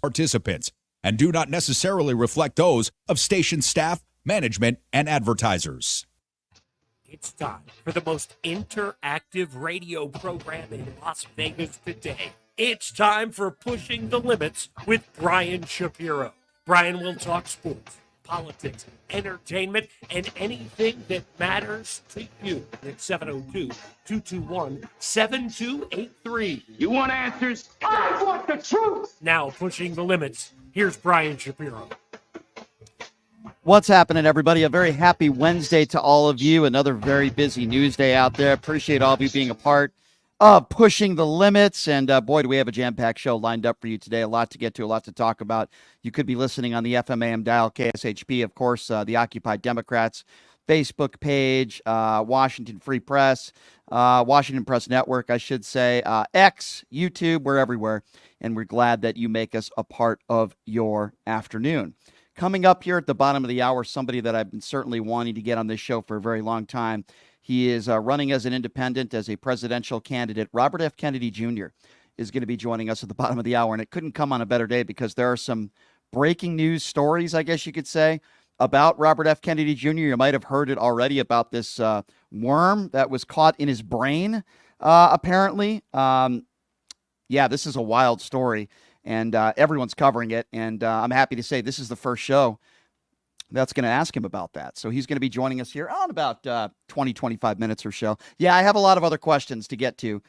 participants and do not necessarily reflect those of station staff, management, and advertisers. It's time for the most interactive radio program in Las Vegas today. It's time for Pushing the Limits with Brian Shapiro. Brian will talk sports, politics, entertainment, and anything that matters to you. It's 702-221-7283. You want answers? I want the truth! Now, Pushing the Limits, here's Brian Shapiro. What's happening, everybody? A very happy Wednesday to all of you. Another very busy news day out there. Appreciate all of you being a part of Pushing the Limits. And boy, do we have a jam-packed show lined up for you today. A lot to get to, a lot to talk about. You could be listening on the FMAM dial, KSHP, of course, the Occupy Democrats Facebook page, Washington Free Press, Washington Press Network, I should say, X, YouTube, we're everywhere. And we're glad that you make us a part of your afternoon. Coming up here at the bottom of the hour, somebody that I've been certainly wanting to get on this show for a very long time. He is running as an independent, as a presidential candidate. Robert F. Kennedy Jr. is going to be joining us at the bottom of the hour, and it couldn't come on a better day because there are some breaking news stories, I guess you could say, about Robert F. Kennedy Jr. You might have heard it already about this worm that was caught in his brain, apparently. Yeah, this is a wild story. And everyone's covering it, and I'm happy to say this is the first show that's going to ask him about that. So he's going to be joining us here on about 20, 25 minutes or so. Yeah, I have a lot of other questions to get to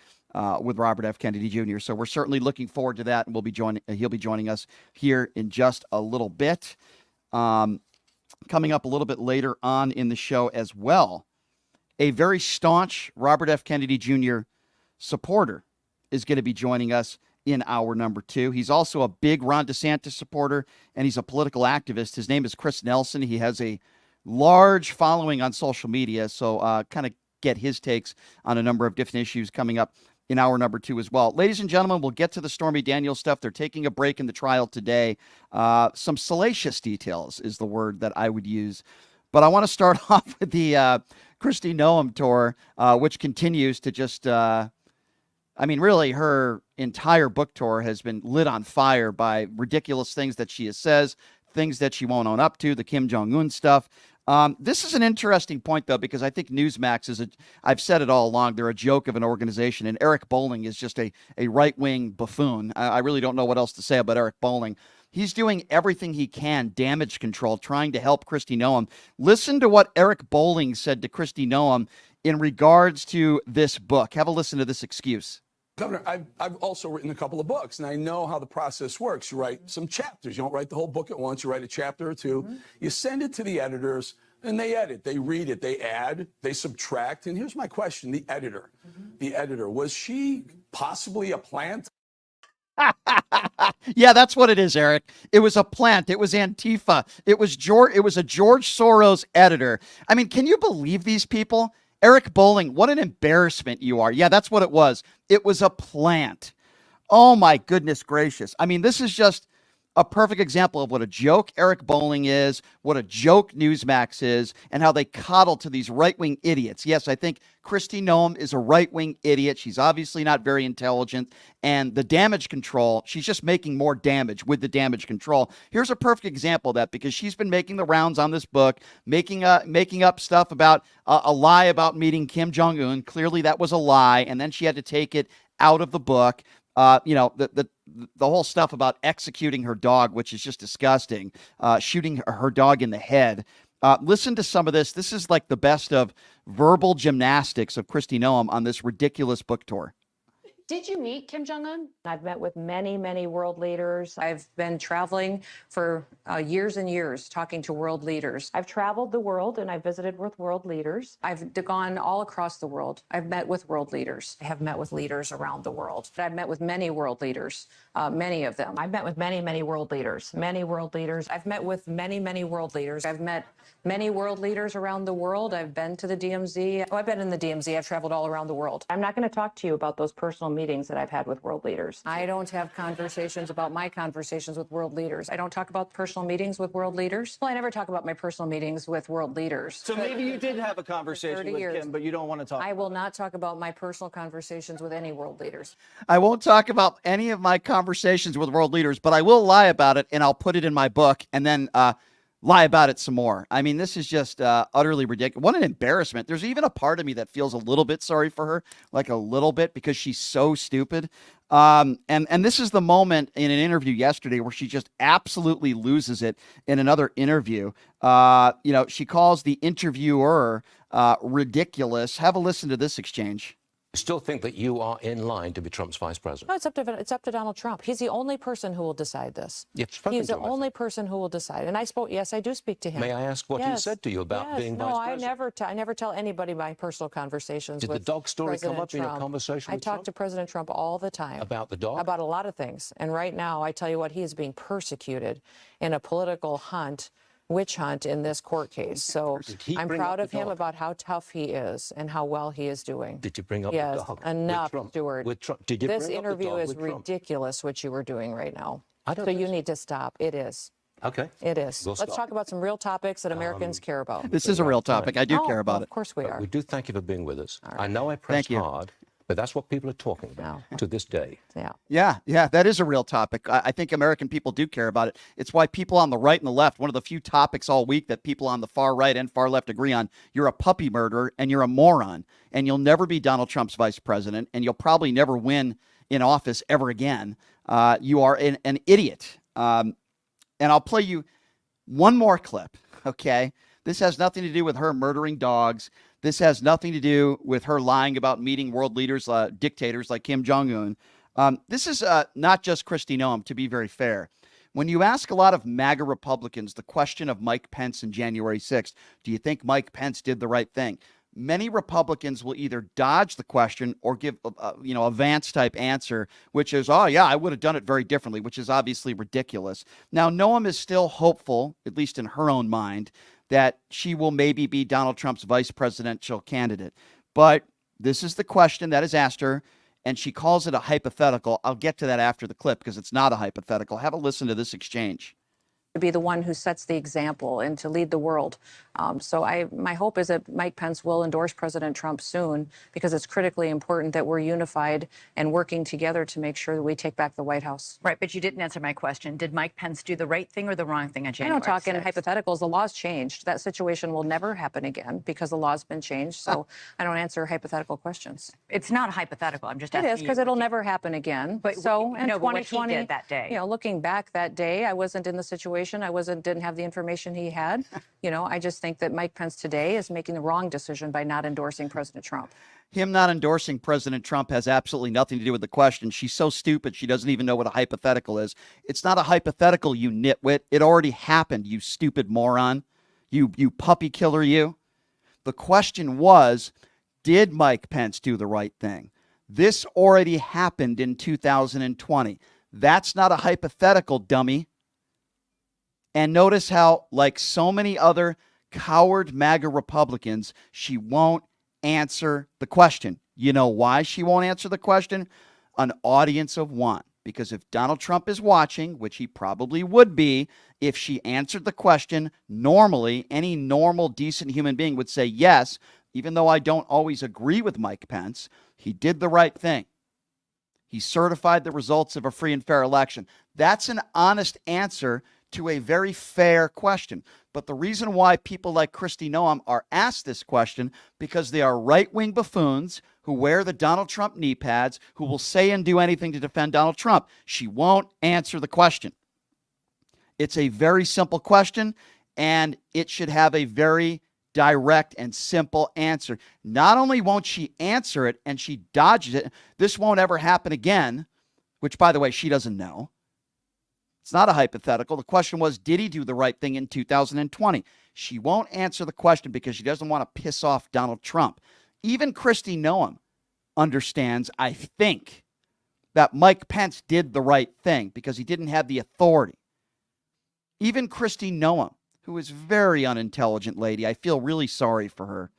with Robert F. Kennedy Jr., so we're certainly looking forward to that, and he'll be joining us here in just a little bit. Coming up a little bit later on in the show as well, a very staunch Robert F. Kennedy Jr. supporter is going to be joining us in hour number 2. He's also a big Ron DeSantis supporter, and he's a political activist. His name is Chris Nelson. He has a large following on social media, so kind of get his takes on a number of different issues coming up in hour number 2 as well. Ladies and gentlemen, we'll get to the Stormy Daniels stuff. They're taking a break in the trial today. Some salacious details is the word that I would use. But I want to start off with the Kristi Noem tour, which continues to just... really, her entire book tour has been lit on fire by ridiculous things that she says, things that she won't own up to, the Kim Jong-un stuff. This is an interesting point, though, because I think Newsmax is I've said it all along, they're a joke of an organization, and Eric Bolling is just a right-wing buffoon. I really don't know what else to say about Eric Bolling. He's doing everything he can, damage control, trying to help Kristi Noem. Listen to what Eric Bolling said to Kristi Noem in regards to this book. Have a listen to this excuse. Governor, I've also written a couple of books, and I know how the process works. You write some chapters. You don't write the whole book at once. You write a chapter or two. Mm-hmm. You send it to the editors, and they edit. They read it. They add. They subtract. And here's my question. The editor, was she possibly a plant? Yeah, that's what it is, Eric. It was a plant. It was Antifa. It was a George Soros editor. I mean, can you believe these people? Eric Bolling, what an embarrassment you are. Yeah, that's what it was. It was a plant. Oh, my goodness gracious. I mean, this is just a perfect example of what a joke Eric Bolling is, what a joke Newsmax is, and how they coddle to these right-wing idiots. Yes, I think Kristi Noem is a right-wing idiot. She's obviously not very intelligent. And the damage control, she's just making more damage with the damage control. Here's a perfect example of that, because she's been making the rounds on this book, making up stuff about a lie about meeting Kim Jong-un. Clearly that was a lie, and then she had to take it out of the book. The whole stuff about executing her dog, which is just disgusting, shooting her dog in the head. Listen to some of this. This is like the best of verbal gymnastics of Kristi Noem on this ridiculous book tour. Did you meet Kim Jong-un? I've met with many, many world leaders. I've been traveling for years and years, talking to world leaders. I've traveled the world and I visited with world leaders. I've gone all across the world. I've met with world leaders. I have met with leaders around the world. I've met with many world leaders, many of them. I've met with many, many world leaders, many world leaders. I've met with many, many world leaders. I've met many world leaders around the world. I've been to the DMZ. I've been in the DMZ. I've traveled all around the world. I'm not going to talk to you about those personal meetings that I've had with world leaders. I don't have conversations about my conversations with world leaders. I don't talk about personal meetings with world leaders. Well, I never talk about my personal meetings with world leaders. So maybe you did have a conversation with Kim, but you don't want to talk. I will not talk about my personal conversations with any world leaders. I won't talk about any of my conversations conversations with world leaders, but I will lie about it, and I'll put it in my book and then lie about it some more. I mean, this is just utterly ridiculous. What an embarrassment. There's even a part of me that feels a little bit sorry for her, like a little bit, because she's so stupid. And this is the moment in an interview yesterday where she just absolutely loses it in another interview. She calls the interviewer ridiculous. Have a listen to this exchange. Still think that you are in line to be Trump's vice president? No, it's up to Donald Trump. He's the only person who will decide this. He's the only person who will decide. And yes, I do speak to him. May I ask what he said to you about being vice president? No, I never tell anybody my personal conversations with Did the dog story President come up Trump. in your conversation I with talk Trump? to President Trump all the time. About the dog? About a lot of things. And right now, I tell you what, he is being persecuted in a political witch hunt in this court case. So I'm proud of him about how tough he is and how well he is doing. Did you bring up the dog? Yes, enough, Stuart. Did you This bring up the interview dog is with Trump? ridiculous, what you were doing right now. So you need to stop. It is. Okay. It is. We'll Let's stop. talk about some real topics that Americans care about. This is a real topic. I do care about Of it. course we are. We do thank you for being with us. All I know I pressed you. hard, but that's what people are talking about to this day. Yeah. Yeah, that is a real topic. I think American people do care about it. It's why people on the right and the left, one of the few topics all week that people on the far right and far left agree on, you're a puppy murderer and you're a moron, and you'll never be Donald Trump's vice president, and you'll probably never win in office ever again. You are an idiot. And I'll play you one more clip, okay? This has nothing to do with her murdering dogs. This has nothing to do with her lying about meeting world leaders, dictators like Kim Jong-un. This is not just Kristi Noem, to be very fair. When you ask a lot of MAGA Republicans the question of Mike Pence in January 6th, do you think Mike Pence did the right thing? Many Republicans will either dodge the question or give a Vance-type answer, which is, oh, yeah, I would have done it very differently, which is obviously ridiculous. Now, Noem is still hopeful, at least in her own mind, that she will maybe be Donald Trump's vice presidential candidate. But this is the question that is asked her, and she calls it a hypothetical. I'll get to that after the clip because it's not a hypothetical. Have a listen to this exchange. To be the one who sets the example and to lead the world. My hope is that Mike Pence will endorse President Trump soon, because it's critically important that we're unified and working together to make sure that we take back the White House. Right, but you didn't answer my question. Did Mike Pence do the right thing or the wrong thing on I January don't talk in 6th? hypotheticals. The law's changed. That situation will never happen again because the law's been changed. So I don't answer hypothetical questions. It's not hypothetical. I'm just It asking is, because it'll never happen again. But so in no, but what he 2020, did that day. Looking back that day, I wasn't in the situation. I didn't have the information he had. I just think that Mike Pence today is making the wrong decision by not endorsing President Trump. Him not endorsing President Trump has absolutely nothing to do with the question. She's so stupid, she doesn't even know what a hypothetical is. It's not a hypothetical, you nitwit. It already happened, you stupid moron. You puppy killer, you. The question was, did Mike Pence do the right thing? This already happened in 2020. That's not a hypothetical, dummy. And notice how, like so many other coward MAGA Republicans, she won't answer the question. You know why she won't answer the question? An audience of one. Because if Donald Trump is watching, which he probably would be, if she answered the question, normally, any normal, decent human being would say, yes, even though I don't always agree with Mike Pence, he did the right thing. He certified the results of a free and fair election. That's an honest answer to a very fair question. But the reason why people like Kristi Noem are asked this question, because they are right-wing buffoons who wear the Donald Trump knee pads, who will say and do anything to defend Donald Trump. She won't answer the question. It's a very simple question, and it should have a very direct and simple answer. Not only won't she answer it and she dodges it, this won't ever happen again, which, by the way, she doesn't know. It's not a hypothetical. The question was, did he do the right thing in 2020? She won't answer the question because she doesn't want to piss off Donald Trump. Even Kristi Noem understands, I think, that Mike Pence did the right thing because he didn't have the authority. Even Kristi Noem, who is a very unintelligent lady, I feel really sorry for her.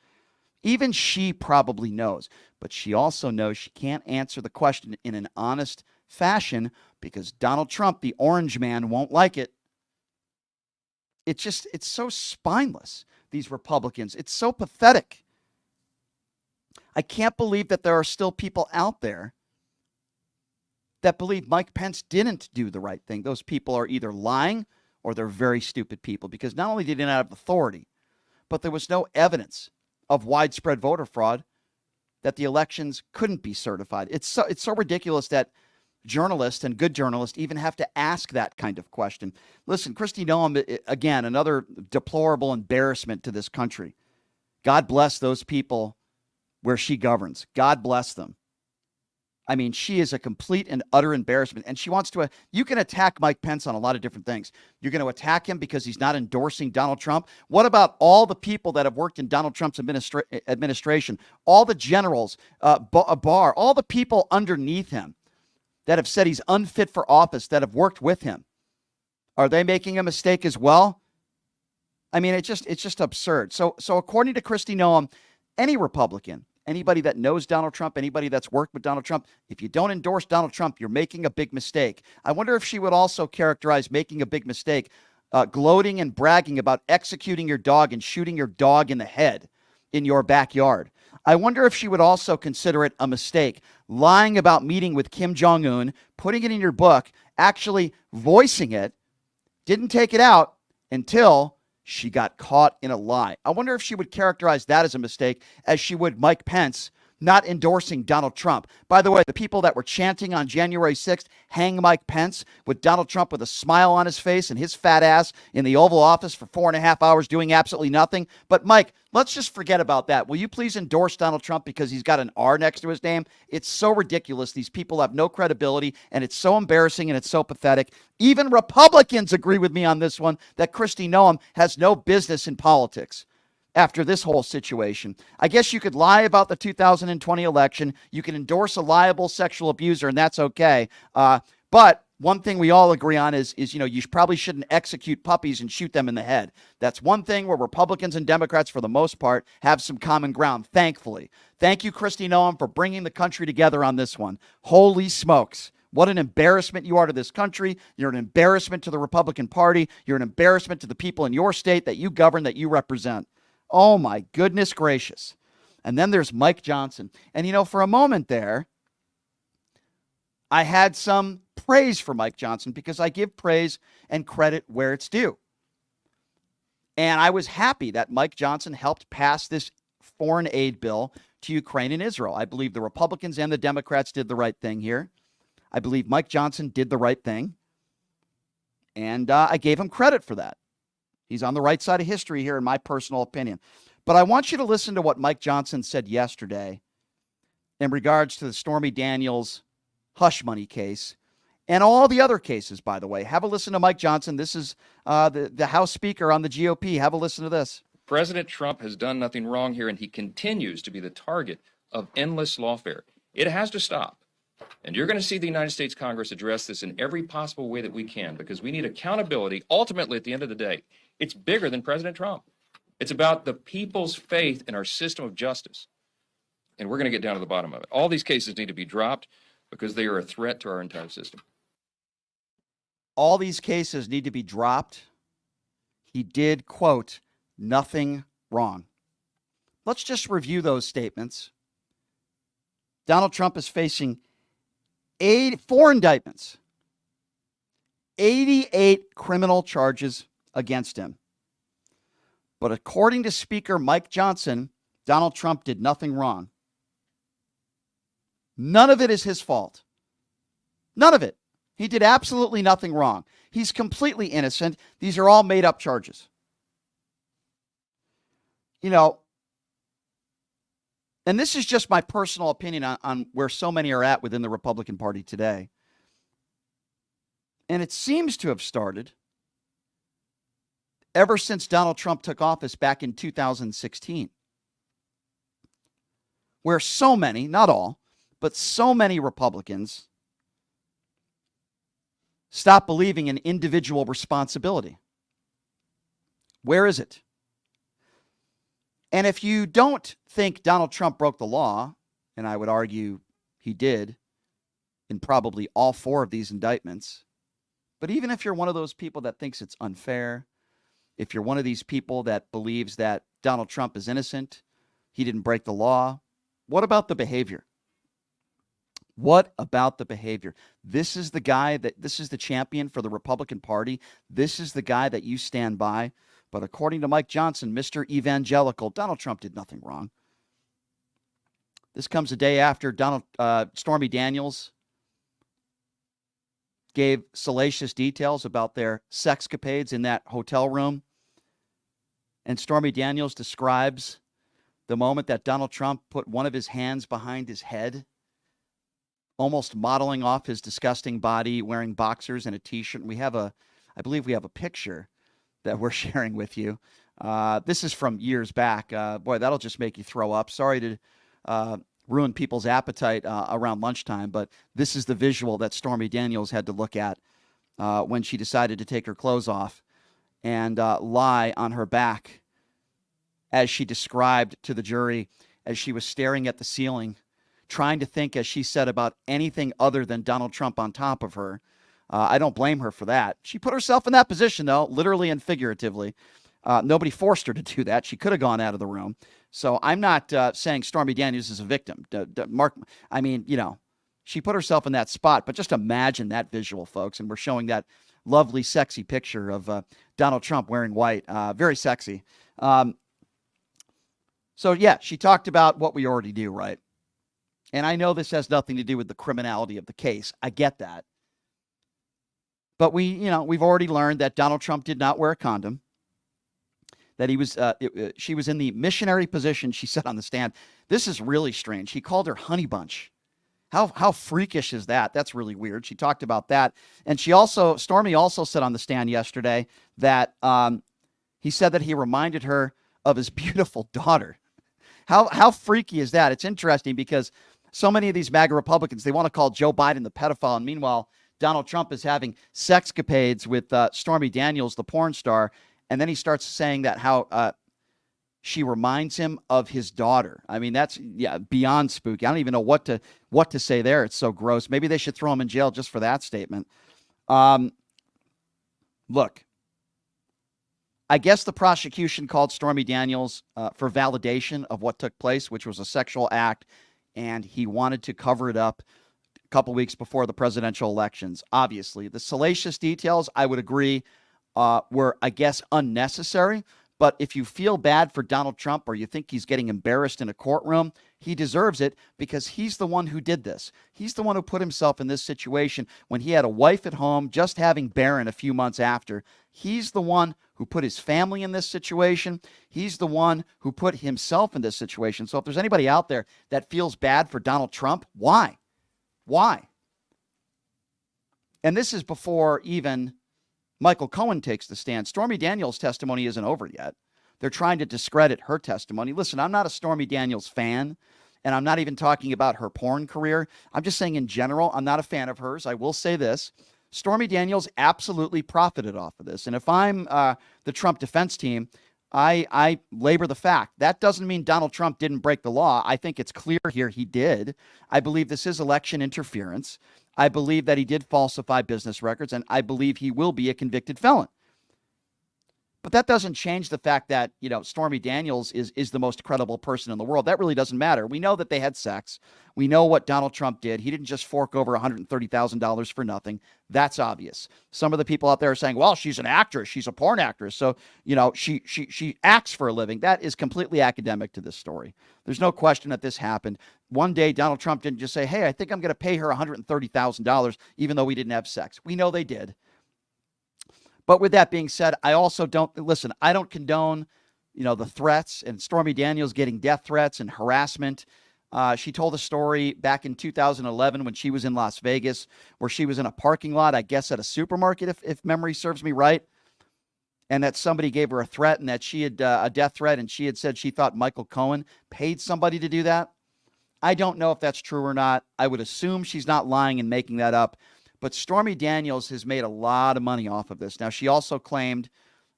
Even she probably knows, but she also knows she can't answer the question in an honest fashion because Donald Trump, the orange man, won't like it. It's so spineless, these Republicans. It's so pathetic. I can't believe that there are still people out there that believe Mike Pence didn't do the right thing. Those people are either lying or they're very stupid people, because not only did he not have authority, but there was no evidence of widespread voter fraud that the elections couldn't be certified. It's so ridiculous that journalists and good journalists even have to ask that kind of question. Listen, Kristi Noem, again, another deplorable embarrassment to this country. God bless those people where she governs. God bless them. I mean, she is a complete and utter embarrassment. And she wants to, you can attack Mike Pence on a lot of different things. You're going to attack him because he's not endorsing Donald Trump. What about all the people that have worked in Donald Trump's administration? All the generals, Barr, all the people underneath him that have said he's unfit for office, that have worked with him. Are they making a mistake as well? I mean, it's just absurd. So according to Kristi Noem, any Republican, anybody that knows Donald Trump, anybody that's worked with Donald Trump, if you don't endorse Donald Trump, you're making a big mistake. I wonder if she would also characterize making a big mistake, gloating and bragging about executing your dog and shooting your dog in the head in your backyard. I wonder if she would also consider it a mistake, lying about meeting with Kim Jong-un, putting it in your book, actually voicing it, didn't take it out until she got caught in a lie. I wonder if she would characterize that as a mistake as she would Mike Pence not endorsing Donald Trump. By the way, the people that were chanting on January 6th, hang Mike Pence, with Donald Trump with a smile on his face and his fat ass in the Oval Office for 4.5 hours doing absolutely nothing. But Mike, let's just forget about that. Will you please endorse Donald Trump because he's got an R next to his name? It's so ridiculous. These people have no credibility, and it's so embarrassing, and it's so pathetic. Even Republicans agree with me on this one, that Kristi Noem has no business in politics. After this whole situation, I guess you could lie about the 2020 election. You can endorse a liable sexual abuser, and that's okay. But one thing we all agree on is you probably shouldn't execute puppies and shoot them in the head. That's one thing where Republicans and Democrats, for the most part, have some common ground, thankfully. Thank you, Kristi Noem, for bringing the country together on this one. Holy smokes. What an embarrassment you are to this country. You're an embarrassment to the Republican Party. You're an embarrassment to the people in your state that you govern, that you represent. Oh, my goodness gracious. And then there's Mike Johnson. And, for a moment there, I had some praise for Mike Johnson because I give praise and credit where it's due. And I was happy that Mike Johnson helped pass this foreign aid bill to Ukraine and Israel. I believe the Republicans and the Democrats did the right thing here. I believe Mike Johnson did the right thing. And I gave him credit for that. He's on the right side of history here, in my personal opinion. But I want you to listen to what Mike Johnson said yesterday in regards to the Stormy Daniels hush money case and all the other cases, by the way. Have a listen to Mike Johnson. This is the House Speaker on the GOP. Have a listen to this. President Trump has done nothing wrong here, and he continues to be the target of endless lawfare. It has to stop. And you're going to see the United States Congress address this in every possible way that we can, because we need accountability. Ultimately, at the end of the day, it's bigger than President Trump. It's about the people's faith in our system of justice. And we're going to get down to the bottom of it. All these cases need to be dropped because they are a threat to our entire system. All these cases need to be dropped. He did, quote, nothing wrong. Let's just review those statements. Donald Trump is facing 4 indictments, 88 criminal charges against him. But according to Speaker Mike Johnson, Donald Trump did nothing wrong. None of it is his fault. None of it. He did absolutely nothing wrong. He's completely innocent. These are all made-up charges. And this is just my personal opinion on where so many are at within the Republican Party today. And it seems to have started ever since Donald Trump took office back in 2016, where so many, not all, but so many Republicans stopped believing in individual responsibility. Where is it? And if you don't think Donald Trump broke the law, and I would argue he did in probably all 4 of these indictments, but even if you're one of those people that thinks it's unfair, if you're one of these people that believes that Donald Trump is innocent, he didn't break the law, what about the behavior? What about the behavior? This is the champion for the Republican Party. This is the guy that you stand by. But according to Mike Johnson, Mr. Evangelical, Donald Trump did nothing wrong. This comes a day after Stormy Daniels gave salacious details about their sexcapades in that hotel room. And Stormy Daniels describes the moment that Donald Trump put one of his hands behind his head, almost modeling off his disgusting body, wearing boxers and a T-shirt. I believe we have a picture that we're sharing with you. This is from years back. Boy, that'll just make you throw up. Sorry to ruin people's appetite around lunchtime, but this is the visual that Stormy Daniels had to look at when she decided to take her clothes off and lie on her back, as she described to the jury, as she was staring at the ceiling, trying to think, as she said, about anything other than Donald Trump on top of her. I don't blame her for that. She put herself in that position, though, literally and figuratively. Nobody forced her to do that. She could have gone out of the room. So I'm not saying Stormy Daniels is a victim. She put herself in that spot. But just imagine that visual, folks. And we're showing that lovely, sexy picture of Donald Trump wearing white. Very sexy. So, yeah, she talked about what we already do, right? And I know this has nothing to do with the criminality of the case. I get that. But we've already learned that Donald Trump did not wear a condom, that she was in the missionary position, she said on the stand. This is really strange. He called her honey bunch. How freakish is that? That's really weird. She talked about that. And Stormy also said on the stand yesterday that he said that he reminded her of his beautiful daughter. How freaky is that? It's interesting because so many of these MAGA Republicans, they want to call Joe Biden the pedophile. And meanwhile, Donald Trump is having sexcapades with Stormy Daniels, the porn star. And then he starts saying that how she reminds him of his daughter. I mean, that's beyond spooky. I don't even know what to say there. It's so gross. Maybe they should throw him in jail just for that statement. Look, I guess the prosecution called Stormy Daniels for validation of what took place, which was a sexual act, and he wanted to cover it up a couple weeks before the presidential elections. Obviously, the salacious details, I would agree, were, I guess, unnecessary. But if you feel bad for Donald Trump or you think he's getting embarrassed in a courtroom, he deserves it because he's the one who did this. He's the one who put himself in this situation when he had a wife at home just having Barron a few months after. He's the one who put his family in this situation. He's the one who put himself in this situation. So if there's anybody out there that feels bad for Donald Trump, why? Why? And this is before even Michael Cohen takes the stand. Stormy Daniels' testimony isn't over yet. They're trying to discredit her testimony. Listen, I'm not a Stormy Daniels fan, and I'm not even talking about her porn career. I'm just saying in general, I'm not a fan of hers. I will say this. Stormy Daniels absolutely profited off of this. And if I'm the Trump defense team, I labor the fact. That doesn't mean Donald Trump didn't break the law. I think it's clear here he did. I believe this is election interference. I believe that he did falsify business records, and I believe he will be a convicted felon. But that doesn't change the fact that, Stormy Daniels is the most credible person in the world. That really doesn't matter. We know that they had sex. We know what Donald Trump did. He didn't just fork over $130,000 for nothing. That's obvious. Some of the people out there are saying, well, she's an actress. She's a porn actress. So, she acts for a living. That is completely academic to this story. There's no question that this happened. One day, Donald Trump didn't just say, hey, I think I'm going to pay her $130,000, even though we didn't have sex. We know they did. But with that being said, I also don't condone, the threats and Stormy Daniels getting death threats and harassment. She told a story back in 2011 when she was in Las Vegas, where she was in a parking lot, I guess at a supermarket, if memory serves me right, and that somebody gave her a threat and that she had a death threat, and she had said she thought Michael Cohen paid somebody to do that. I don't know if that's true or not. I would assume she's not lying and making that up. But Stormy Daniels has made a lot of money off of this. Now, she also claimed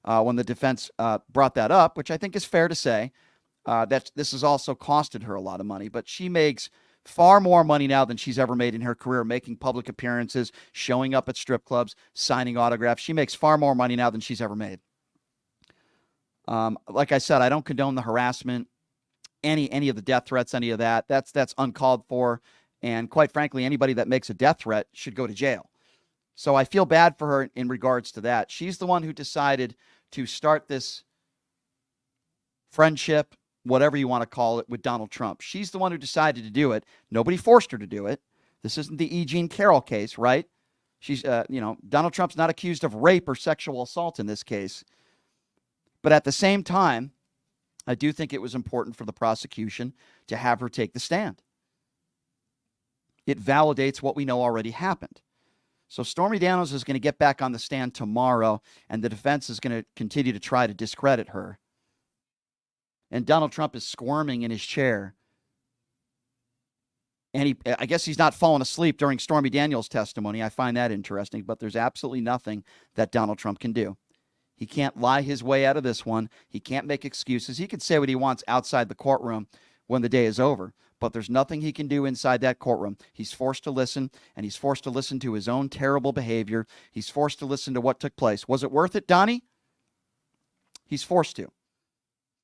when the defense brought that up, which I think is fair to say, that this has also costed her a lot of money. But she makes far more money now than she's ever made in her career, making public appearances, showing up at strip clubs, signing autographs. She makes far more money now than she's ever made. Like I said, I don't condone the harassment, any of the death threats, any of that. That's uncalled for. And quite frankly, anybody that makes a death threat should go to jail. So I feel bad for her in regards to that. She's the one who decided to start this friendship, whatever you want to call it, with Donald Trump. She's the one who decided to do it. Nobody forced her to do it. This isn't the E. Jean Carroll case, right? She's, Donald Trump's not accused of rape or sexual assault in this case. But at the same time, I do think it was important for the prosecution to have her take the stand. It validates what we know already happened. So Stormy Daniels is going to get back on the stand tomorrow, and the defense is going to continue to try to discredit her. And Donald Trump is squirming in his chair. And I guess he's not falling asleep during Stormy Daniels' testimony. I find that interesting, but there's absolutely nothing that Donald Trump can do. He can't lie his way out of this one. He can't make excuses. He can say what he wants outside the courtroom when the day is over, but there's nothing he can do inside that courtroom. He's forced to listen, and he's forced to listen to his own terrible behavior. He's forced to listen to what took place. Was it worth it, Donnie? He's forced to.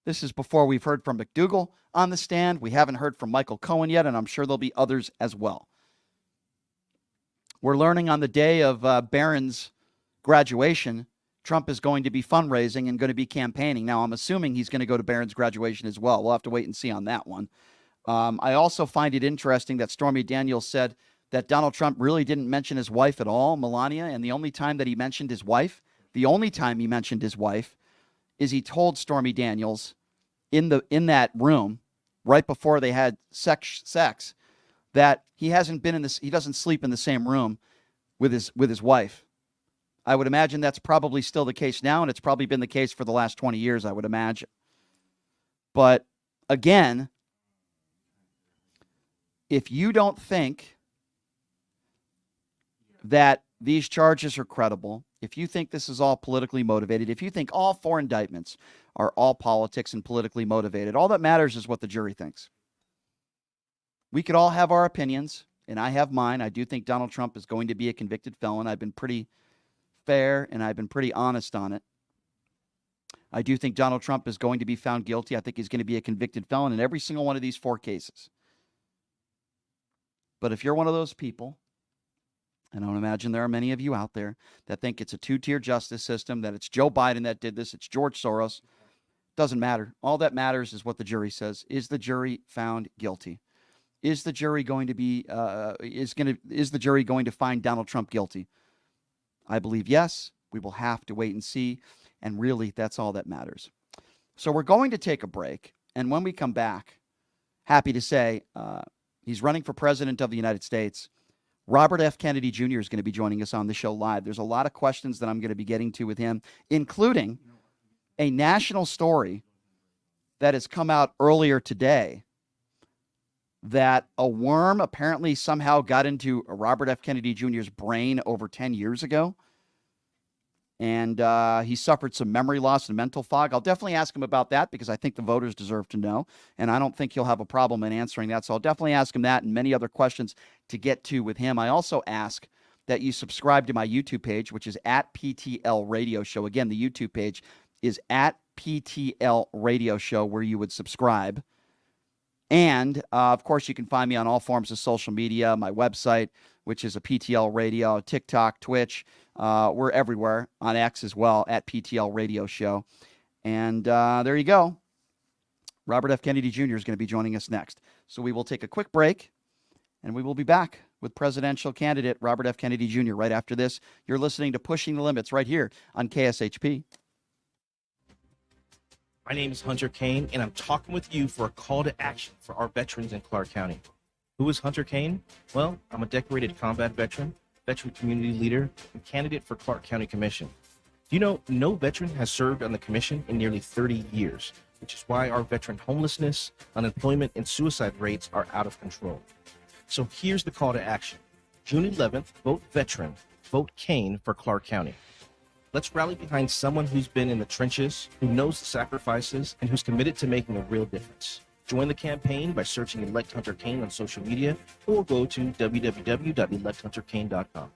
This is before we've heard from McDougal on the stand. We haven't heard from Michael Cohen yet, and I'm sure there'll be others as well. We're learning on the day of Barron's graduation, Trump is going to be fundraising and going to be campaigning. Now, I'm assuming he's going to go to Barron's graduation as well. We'll have to wait and see on that one. I also find it interesting that Stormy Daniels said that Donald Trump really didn't mention his wife at all, Melania, and the only time that he mentioned his wife, is he told Stormy Daniels in that room right before they had sex that he doesn't sleep in the same room with his wife. I would imagine that's probably still the case now, and it's probably been the case for the last 20 years, I would imagine. But again, if you don't think that these charges are credible, if you think this is all politically motivated, if you think all 4 indictments are all politics and politically motivated, all that matters is what the jury thinks. We could all have our opinions, and I have mine. I do think Donald Trump is going to be a convicted felon. I've been pretty fair, and I've been pretty honest on it. I do think Donald Trump is going to be found guilty. I think he's going to be a convicted felon in every single one of these 4 cases. But if you're one of those people, and I would imagine there are many of you out there that think it's a 2-tier justice system, that it's Joe Biden that did this, it's George Soros, doesn't matter. All that matters is what the jury says. Is the jury found guilty? Is the jury going to be is the jury going to find Donald Trump guilty? I believe yes. We will have to wait and see. And really, that's all that matters. So we're going to take a break. And when we come back, happy to say he's running for president of the United States. Robert F. Kennedy Jr. is going to be joining us on the show live. There's a lot of questions that I'm going to be getting to with him, including a national story that has come out earlier today that a worm apparently somehow got into Robert F. Kennedy Jr.'s brain over 10 years ago. And he suffered some memory loss and mental fog. I'll definitely ask him about that because I think the voters deserve to know. And I don't think he'll have a problem in answering that. So I'll definitely ask him that and many other questions to get to with him. I also ask that you subscribe to my YouTube page, which is at PTL Radio Show. Again, the YouTube page is at PTL Radio Show, where you would subscribe. And, of course, you can find me on all forms of social media, my website, which is a PTL Radio, TikTok, Twitch. We're everywhere, on X as well, at PTL Radio Show. And there you go. Robert F. Kennedy Jr. is going to be joining us next. So we will take a quick break, and we will be back with presidential candidate Robert F. Kennedy Jr. right after this. You're listening to Pushing the Limits right here on KSHP. My name is Hunter Kane, and I'm talking with you for a call to action for our veterans in Clark County. Who is Hunter Kane? Well, I'm a decorated combat veteran community leader, and candidate for Clark County Commission. Do you know no veteran has served on the commission in nearly 30 years, which is why our veteran homelessness, unemployment, and suicide rates are out of control. So here's the call to action. June 11th, vote veteran, vote Kane for Clark County. Let's rally behind someone who's been in the trenches, who knows the sacrifices, and who's committed to making a real difference. Join the campaign by searching Elect Hunter Kane on social media, or go to www.electhunterkane.com.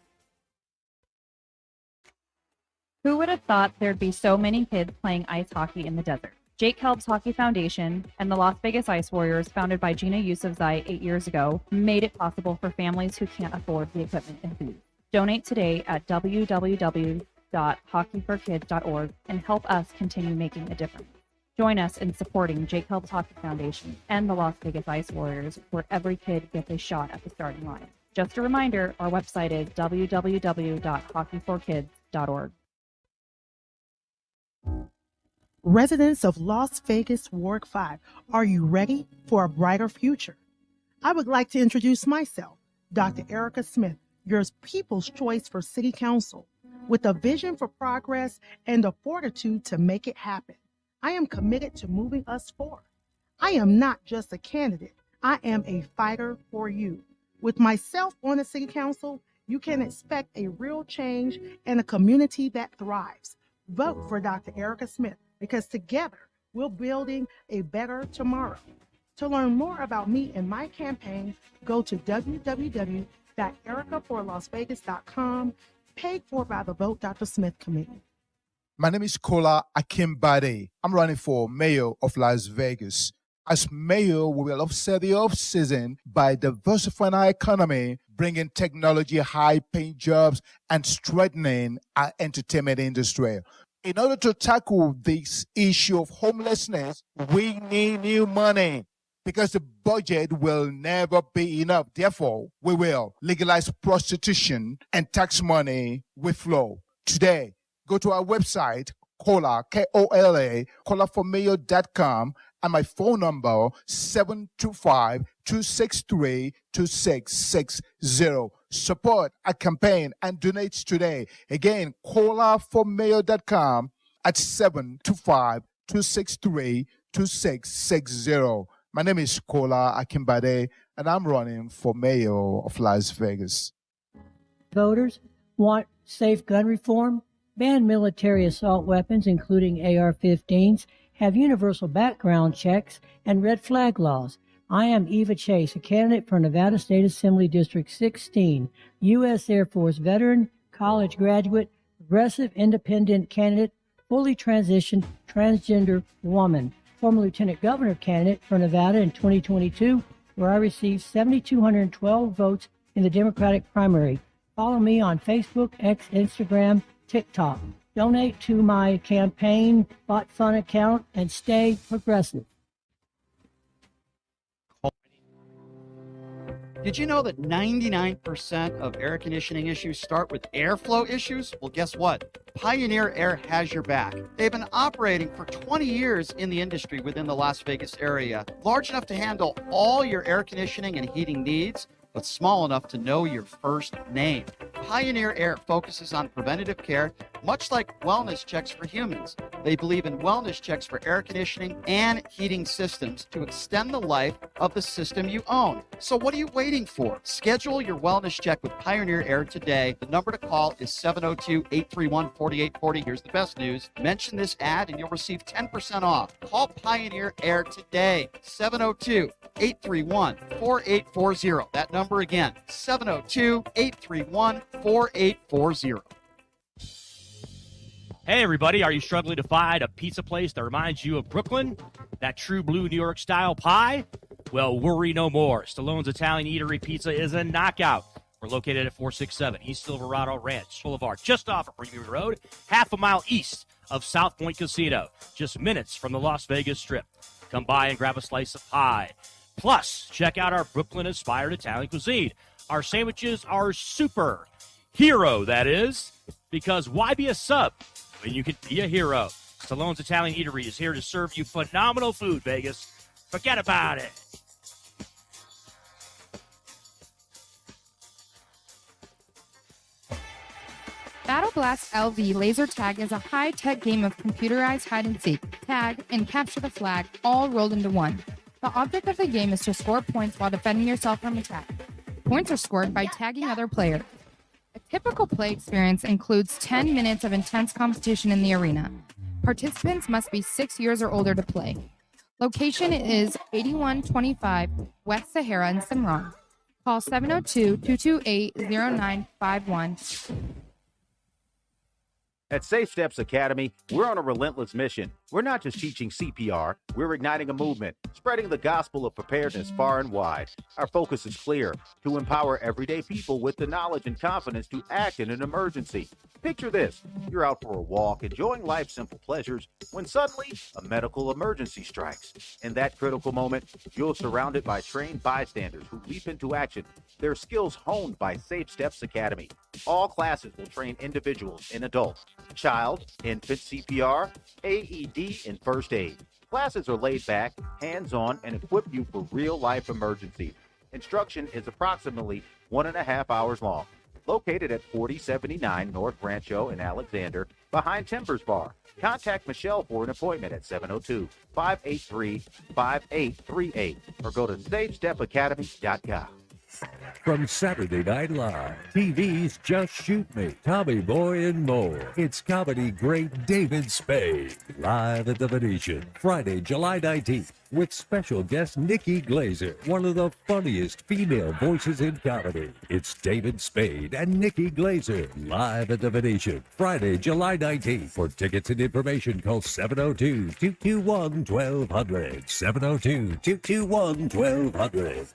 Who would have thought there'd be so many kids playing ice hockey in the desert? Jake Helps Hockey Foundation and the Las Vegas Ice Warriors, founded by Gina Yusufzai 8 years ago, made it possible for families who can't afford the equipment and food. Donate today at www.hockeyforkids.org and help us continue making a difference. Join us in supporting Jake Helps Hockey Foundation and the Las Vegas Ice Warriors, where every kid gets a shot at the starting line. Just a reminder, our website is www.hockeyforkids.org. Residents of Las Vegas Ward 5, are you ready for a brighter future? I would like to introduce myself, Dr. Erica Smith, your people's choice for City Council, with a vision for progress and the fortitude to make it happen. I am committed to moving us forward. I am not just a candidate, I am a fighter for you. With myself on the City Council, you can expect a real change and a community that thrives. Vote for Dr. Erica Smith, because together we're building a better tomorrow. To learn more about me and my campaign, go to www.ericaforlasvegas.com, paid for by the Vote Dr. Smith Committee. My name is Kola Akimbade. I'm running for mayor of Las Vegas. As mayor, we will offset the off-season by diversifying our economy, bringing technology, high-paying jobs, and strengthening our entertainment industry. In order to tackle this issue of homelessness, we need new money because the budget will never be enough. Therefore, we will legalize prostitution and tax money will flow. Today, go to our website, Kola, K-O-L-A, kolaformayor.com, and my phone number, 725-263-2660. Support our campaign and donate today. Again, kolaformayor.com at 725-263-2660. My name is Kola Akimbade, and I'm running for mayor of Las Vegas. Voters want safe gun reform, ban military assault weapons, including AR-15s, have universal background checks, and red flag laws. I am Eva Chase, a candidate for Nevada State Assembly District 16, U.S. Air Force veteran, college graduate, progressive independent candidate, fully transitioned transgender woman, former lieutenant governor candidate for Nevada in 2022, where I received 7,212 votes in the Democratic primary. Follow me on Facebook, X, Instagram, TikTok. Donate to my campaign bot fund account and stay progressive. Did you know that 99% of air conditioning issues start with airflow issues? Well, guess what? Pioneer Air has your back. They've been operating for 20 years in the industry within the Las Vegas area, large enough to handle all your air conditioning and heating needs, but small enough to know your first name. Pioneer Air focuses on preventative care, much like wellness checks for humans. They believe in wellness checks for air conditioning and heating systems to extend the life of the system you own. So what are you waiting for? Schedule your wellness check with Pioneer Air today. The number to call is 702-831-4840. Here's the best news. Mention this ad and you'll receive 10% off. Call Pioneer Air today. 702-831-4840. That number again, 702-831-4840. Hey everybody, are you struggling to find a pizza place that reminds you of Brooklyn? That true blue New York style pie? Well, worry no more. Stallone's Italian Eatery Pizza is a knockout. We're located at 467 East Silverado Ranch Boulevard, just off of Premium Road, half a mile east of South Point Casino, just minutes from the Las Vegas Strip. Come by and grab a slice of pie. Plus, check out our Brooklyn-inspired Italian cuisine. Our sandwiches are super. Hero, that is. Because why be a sub when you can be a hero? Stallone's Italian Eatery is here to serve you phenomenal food, Vegas. Forget about it. Battle Blast LV Laser Tag is a high-tech game of computerized hide-and-seek, tag, and capture the flag, all rolled into one. The object of the game is to score points while defending yourself from attack. Points are scored by tagging other players. A typical play experience includes 10 minutes of intense competition in the arena. Participants must be 6 years or older to play. Location is 8125 West Sahara in Cimarron. Call 702-228-0951. At Safe Steps Academy, we're on a relentless mission. We're not just teaching CPR, we're igniting a movement, spreading the gospel of preparedness far and wide. Our focus is clear: to empower everyday people with the knowledge and confidence to act in an emergency. Picture this: you're out for a walk, enjoying life's simple pleasures, when suddenly a medical emergency strikes. In that critical moment, you're surrounded by trained bystanders who leap into action, their skills honed by Safe Steps Academy. All classes will train individuals and adults, child, infant CPR, AED, and first aid. Classes are laid back, hands-on, and equip you for real-life emergencies. Instruction is approximately 1.5 hours long. Located at 4079 North Rancho in Alexander, behind Timbers Bar. Contact Michelle for an appointment at 702-583-5838 or go to SafeStepAcademy.com. From Saturday Night Live, TV's Just Shoot Me, Tommy Boy and more. It's comedy great David Spade, live at the Venetian, Friday, July 19th, with special guest Nikki Glazer, one of the funniest female voices in comedy. It's David Spade and Nikki Glazer, live at the Venetian, Friday, July 19th. For tickets and information, call 702-221-1200, 702-221-1200.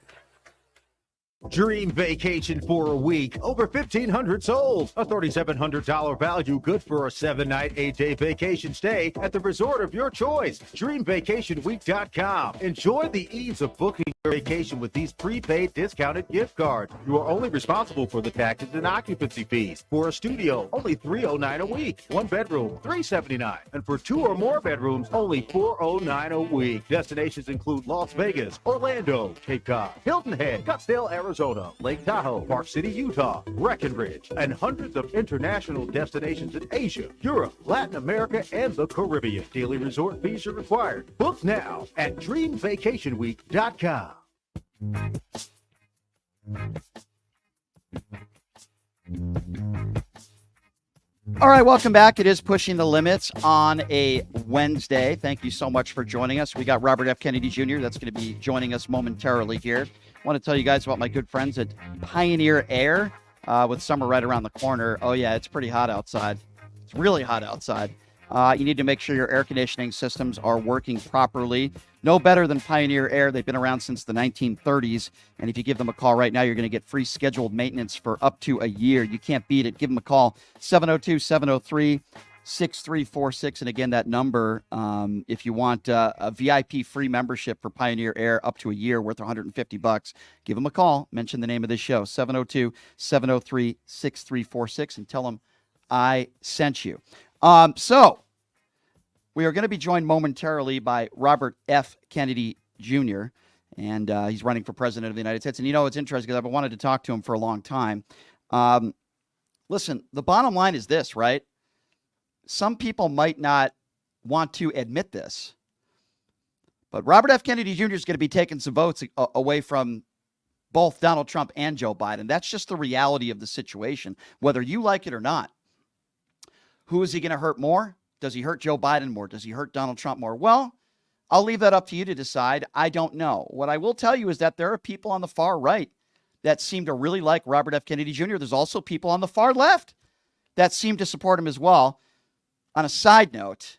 Dream vacation for a week. Over 1,500 sold. A $3,700 value, good for a 7-night, 8-day vacation stay at the resort of your choice. DreamVacationWeek.com. Enjoy the ease of booking your vacation with these prepaid discounted gift cards. You are only responsible for the taxes and occupancy fees. For a studio, only $309 a week. One bedroom, $379. And for 2 or more bedrooms, only $409 a week. Destinations include Las Vegas, Orlando, Cape Cod, Hilton Head, Scottsdale, Arizona, Lake Tahoe, Park City, Utah, Breckenridge, and hundreds of international destinations in Asia, Europe, Latin America, and the Caribbean. Daily resort fees are required. Book now at DreamVacationWeek.com. All right, welcome back. It is Pushing the Limits on a Wednesday. Thank you so much for joining us. We got Robert F. Kennedy Jr. that's going to be joining us momentarily here. I want to tell you guys about my good friends at Pioneer Air with summer right around the corner. Oh, yeah, it's pretty hot outside. It's really hot outside. You need to make sure your air conditioning systems are working properly. No better than Pioneer Air. They've been around since the 1930s. And if you give them a call right now, you're going to get free scheduled maintenance for up to a year. You can't beat it. Give them a call, 702-703-6346. And again, that number, if you want a VIP free membership for Pioneer Air up to a year worth $150, give them a call. Mention the name of this show, 702-703-6346, and tell them I sent you. So we are going to be joined momentarily by Robert F. Kennedy Jr., and he's running for president of the United States. And, you know, it's interesting because I've wanted to talk to him for a long time. Listen, the bottom line is this, right? Some people might not want to admit this, but Robert F. Kennedy Jr. is going to be taking some votes away from both Donald Trump and Joe Biden. That's just the reality of the situation, whether you like it or not. Who is he going to hurt more? Does he hurt Joe Biden more? Does he hurt Donald Trump more? Well, I'll leave that up to you to decide. I don't know. What I will tell you is that there are people on the far right that seem to really like Robert F. Kennedy Jr. There's also people on the far left that seem to support him as well. On a side note,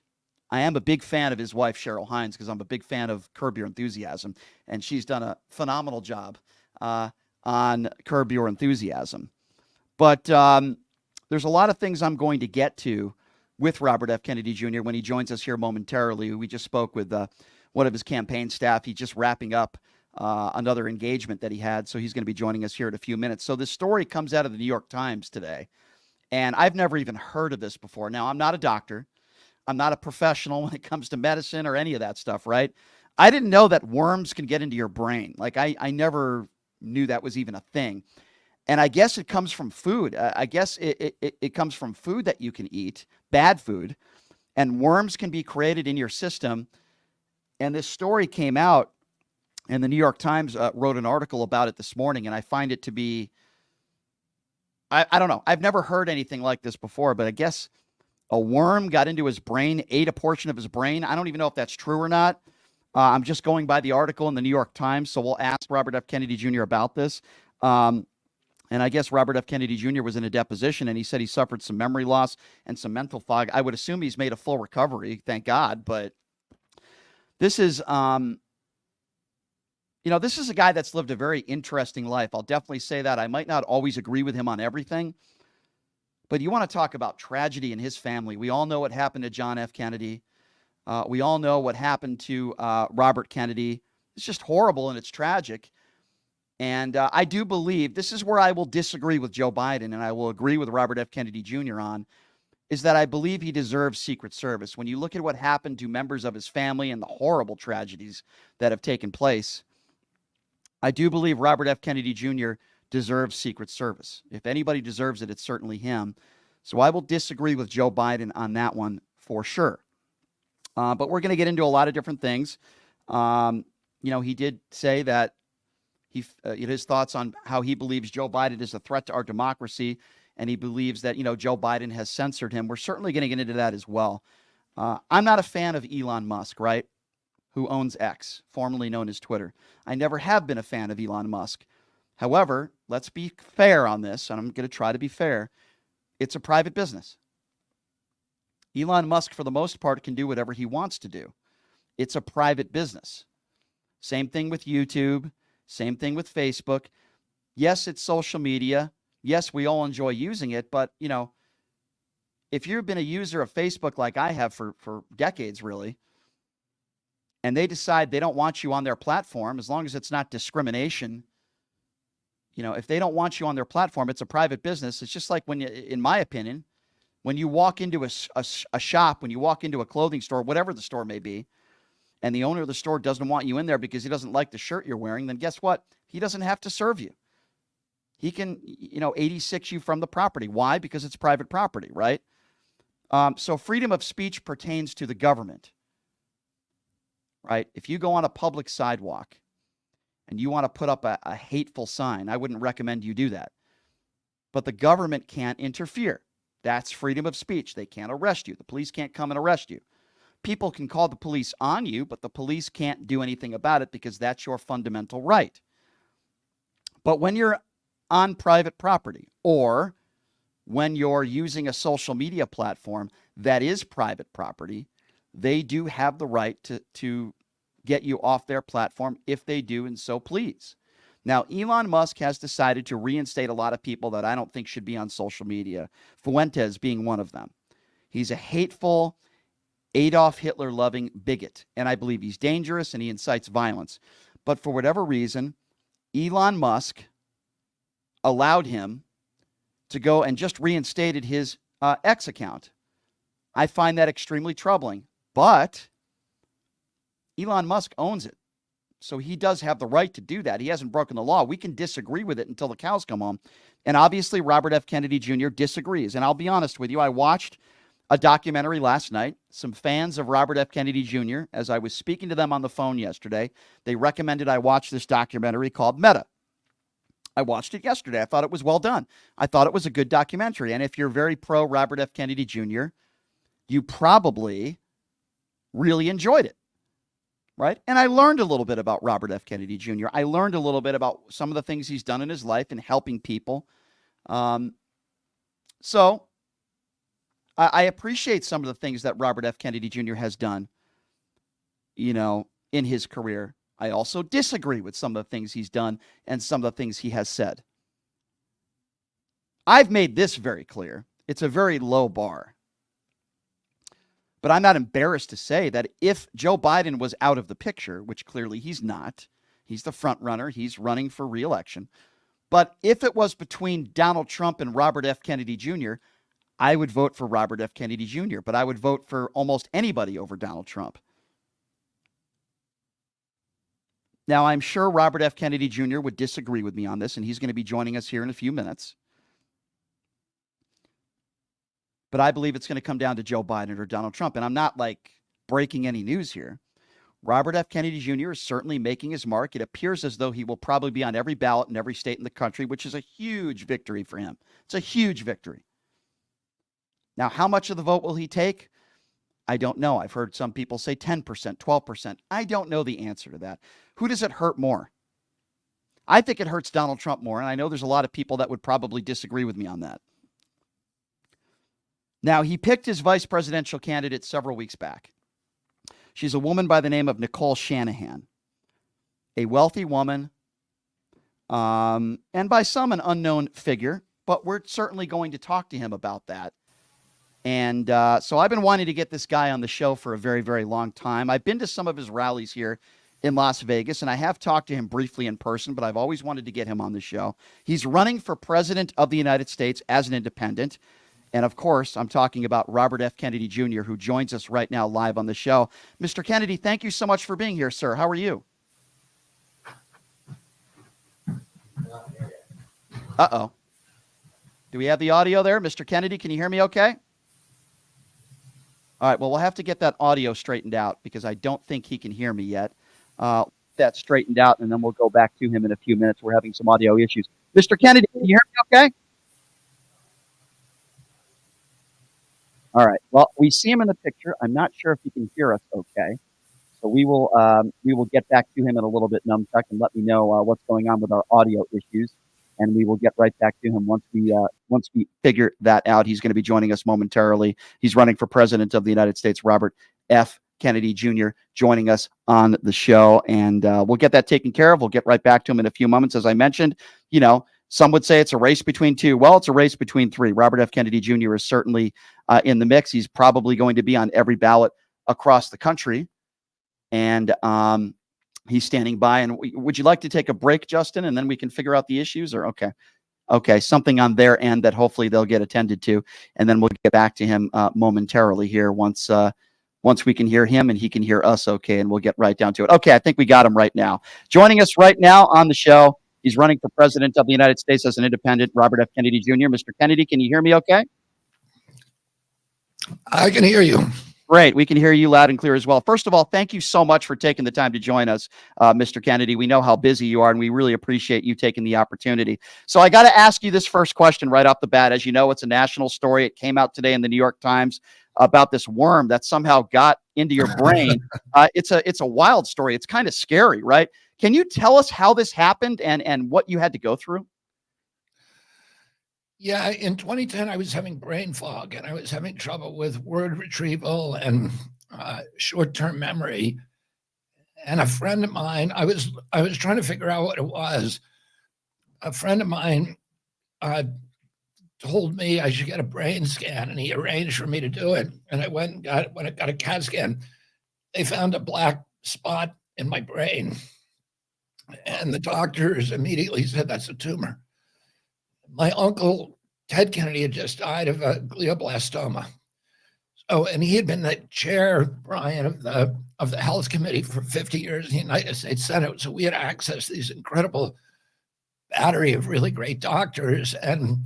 I am a big fan of his wife, Cheryl Hines, because I'm a big fan of Curb Your Enthusiasm, and she's done a phenomenal job on Curb Your Enthusiasm. But there's a lot of things I'm going to get to with Robert F. Kennedy Jr. when he joins us here momentarily. We just spoke with one of his campaign staff. He's just wrapping up another engagement that he had, so he's going to be joining us here in a few minutes. So this story comes out of the New York Times today, and I've never even heard of this before. Now, I'm not a doctor. I'm not a professional when it comes to medicine or any of that stuff, right? I didn't know that worms can get into your brain. Like, I never knew that was even a thing. And I guess it comes from food. I guess it comes from food that you can eat, bad food, and worms can be created in your system. And this story came out, and the New York Times wrote an article about it this morning, and I find it to be, I don't know. I've never heard anything like this before, but I guess a worm got into his brain, ate a portion of his brain. I don't even know if that's true or not. I'm just going by the article in the New York Times, so we'll ask Robert F. Kennedy Jr. about this. And I guess Robert F. Kennedy Jr. was in a deposition, and he said he suffered some memory loss and some mental fog. I would assume he's made a full recovery, thank God. But this is, this is a guy that's lived a very interesting life. I'll definitely say that. I might not always agree with him on everything. But you want to talk about tragedy in his family. We all know what happened to John F. Kennedy. We all know what happened to Robert Kennedy. It's just horrible and it's tragic. And I do believe, this is where I will disagree with Joe Biden and I will agree with Robert F. Kennedy Jr. on, is that I believe he deserves Secret Service. When you look at what happened to members of his family and the horrible tragedies that have taken place, I do believe Robert F. Kennedy Jr. deserves Secret Service. If anybody deserves it, it's certainly him. So I will disagree with Joe Biden on that one for sure. But we're going to get into a lot of different things. He did say that his thoughts on how he believes Joe Biden is a threat to our democracy, and he believes that, Joe Biden has censored him. We're certainly going to get into that as well. I'm not a fan of Elon Musk, right, who owns X, formerly known as Twitter. I never have been a fan of Elon Musk. However, let's be fair on this, and I'm going to try to be fair. It's a private business. Elon Musk, for the most part, can do whatever he wants to do. It's a private business. Same thing with YouTube. Same thing with Facebook. Yes, it's social media. Yes, we all enjoy using it. But, if you've been a user of Facebook like I have for decades, really, and they decide they don't want you on their platform, as long as it's not discrimination, if they don't want you on their platform, it's a private business. It's just like when you, in my opinion, when you walk into a shop, when you walk into a clothing store, whatever the store may be, and the owner of the store doesn't want you in there because he doesn't like the shirt you're wearing, then guess what? He doesn't have to serve you. He can, 86 you from the property. Why? Because it's private property, right? So freedom of speech pertains to the government, right? If you go on a public sidewalk and you want to put up a hateful sign, I wouldn't recommend you do that. But the government can't interfere. That's freedom of speech. They can't arrest you. The police can't come and arrest you. People can call the police on you, but the police can't do anything about it because that's your fundamental right. But when you're on private property or when you're using a social media platform that is private property, they do have the right to get you off their platform if they do and so please. Now, Elon Musk has decided to reinstate a lot of people that I don't think should be on social media, Fuentes being one of them. He's a hateful, Adolf Hitler-loving bigot, and I believe he's dangerous and he incites violence. But for whatever reason, Elon Musk allowed him to go and just reinstated his X account. I find that extremely troubling, but Elon Musk owns it. So he does have the right to do that. He hasn't broken the law. We can disagree with it until the cows come home. And obviously, Robert F. Kennedy Jr. disagrees. And I'll be honest with you, I watched a documentary last night. Some fans of Robert F. Kennedy Jr., as I was speaking to them on the phone yesterday, they recommended I watch this documentary called Meta. I watched it yesterday. I thought it was well done. I thought it was a good documentary. And if you're very pro Robert F. Kennedy Jr., you probably really enjoyed it, right? And I learned a little bit about Robert F. Kennedy Jr. I learned a little bit about some of the things he's done in his life and helping people. So I appreciate some of the things that Robert F. Kennedy Jr. has done, in his career. I also disagree with some of the things he's done and some of the things he has said. I've made this very clear. It's a very low bar. But I'm not embarrassed to say that if Joe Biden was out of the picture, which clearly he's not, he's the front runner, he's running for re-election. But if it was between Donald Trump and Robert F. Kennedy Jr., I would vote for Robert F. Kennedy Jr., but I would vote for almost anybody over Donald Trump. Now, I'm sure Robert F. Kennedy Jr. would disagree with me on this, and he's going to be joining us here in a few minutes. But I believe it's going to come down to Joe Biden or Donald Trump. And I'm not breaking any news here. Robert F. Kennedy Jr. is certainly making his mark. It appears as though he will probably be on every ballot in every state in the country, which is a huge victory for him. It's a huge victory. Now, how much of the vote will he take? I don't know. I've heard some people say 10%, 12%. I don't know the answer to that. Who does it hurt more? I think it hurts Donald Trump more, and I know there's a lot of people that would probably disagree with me on that. Now, he picked his vice presidential candidate several weeks back. She's a woman by the name of Nicole Shanahan, a wealthy woman, and by some an unknown figure, but we're certainly going to talk to him about that. And so I've been wanting to get this guy on the show for a very, very long time. I've been to some of his rallies here in Las Vegas, and I have talked to him briefly in person, but I've always wanted to get him on the show. He's running for president of the United States as an independent. And, of course, I'm talking about Robert F. Kennedy Jr., who joins us right now live on the show. Mr. Kennedy, thank you so much for being here, sir. How are you? Uh-oh. Do we have the audio there? Mr. Kennedy, can you hear me okay? All right, well, we'll have to get that audio straightened out because I don't think he can hear me yet. That straightened out, and then we'll go back to him in a few minutes. We're having some audio issues. Mr. Kennedy, can you hear me okay? All right. Well, we see him in the picture. I'm not sure if he can hear us okay. So we will get back to him in a little bit, Numchuck, and let me know what's going on with our audio issues. And we will get right back to him once we figure that out. He's going to be joining us momentarily. He's running for president of the United States, Robert F. Kennedy Jr., joining us on the show. And we'll get that taken care of. We'll get right back to him in a few moments. As I mentioned, some would say it's a race between two. Well, it's a race between three. Robert F. Kennedy Jr. is certainly in the mix. He's probably going to be on every ballot across the country. And he's standing by. And would you like to take a break, Justin, and then we can figure out the issues? Or okay, something on their end that hopefully they'll get attended to. And then we'll get back to him momentarily here once we can hear him and he can hear us okay, and we'll get right down to it. Okay, I think we got him right now. Joining us right now on the show, he's running for president of the United States as an independent, Robert F. Kennedy Jr. Mr. Kennedy, can you hear me okay? I can hear you. Great. We can hear you loud and clear as well. First of all, thank you so much for taking the time to join us, Mr. Kennedy. We know how busy you are, and we really appreciate you taking the opportunity. So I got to ask you this first question right off the bat. As you know, it's a national story. It came out today in the New York Times about this worm that somehow got into your brain. It's a wild story. It's kind of scary, right? Can you tell us how this happened and what you had to go through? Yeah, in 2010, I was having brain fog and I was having trouble with word retrieval and short-term memory. And a friend of mine, I was trying to figure out what it was. A friend of mine told me I should get a brain scan, and he arranged for me to do it. And I went and got it. When I got a CAT scan, they found a black spot in my brain. And the doctors immediately said, that's a tumor. My uncle, Ted Kennedy, had just died of a glioblastoma. So, and he had been the chair, Brian, of the Health Committee for 50 years in the United States Senate. So we had access to these incredible battery of really great doctors. And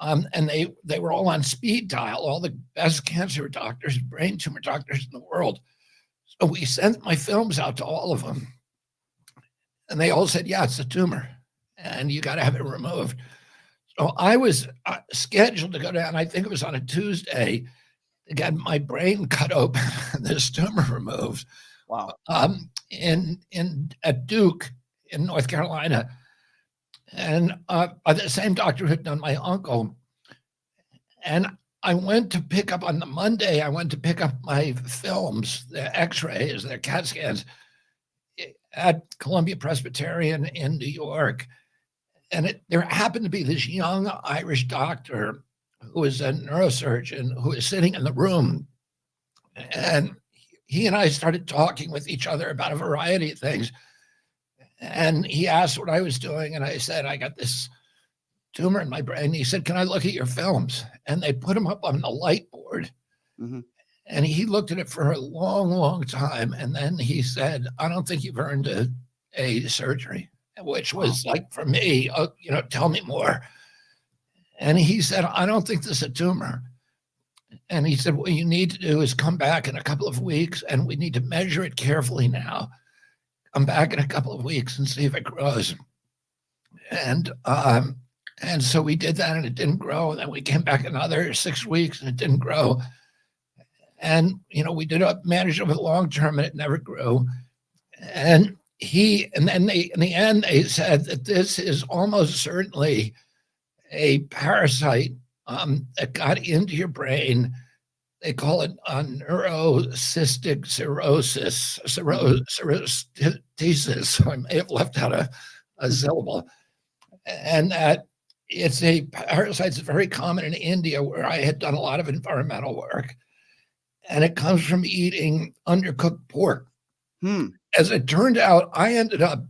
they were all on speed dial, all the best cancer doctors, brain tumor doctors in the world. So we sent my films out to all of them. And they all said, yeah, it's a tumor and you got to have it removed. So I was scheduled to go down, I think it was on a Tuesday, to get my brain cut open and this tumor removed. Wow. At Duke in North Carolina. And by the same doctor who had done my uncle. And I went to pick up on the Monday, I went to pick up my films, the x-rays, the CAT scans at Columbia Presbyterian in New York. And there happened to be this young Irish doctor who was a neurosurgeon who was sitting in the room. And he and I started talking with each other about a variety of things. And he asked what I was doing. And I said, I got this tumor in my brain. He said, can I look at your films? And they put them up on the light board. Mm-hmm. And he looked at it for a long, long time. And then he said, I don't think you've earned a surgery, which was like, for me, tell me more. And he said, I don't think this is a tumor. And he said, what you need to do is come back in a couple of weeks, and we need to measure it carefully now. Come back in a couple of weeks and see if it grows. And so we did that, and it didn't grow. And then we came back another 6 weeks, and it didn't grow. And, we managed it with long term, and it never grew. And and then in the end, they said that this is almost certainly a parasite that got into your brain. They call it neurocystic cirrhosis, cirrhosis. I may have left out a syllable. And that it's a parasite that's very common in India, where I had done a lot of environmental work. And it comes from eating undercooked pork. As it turned out, I ended up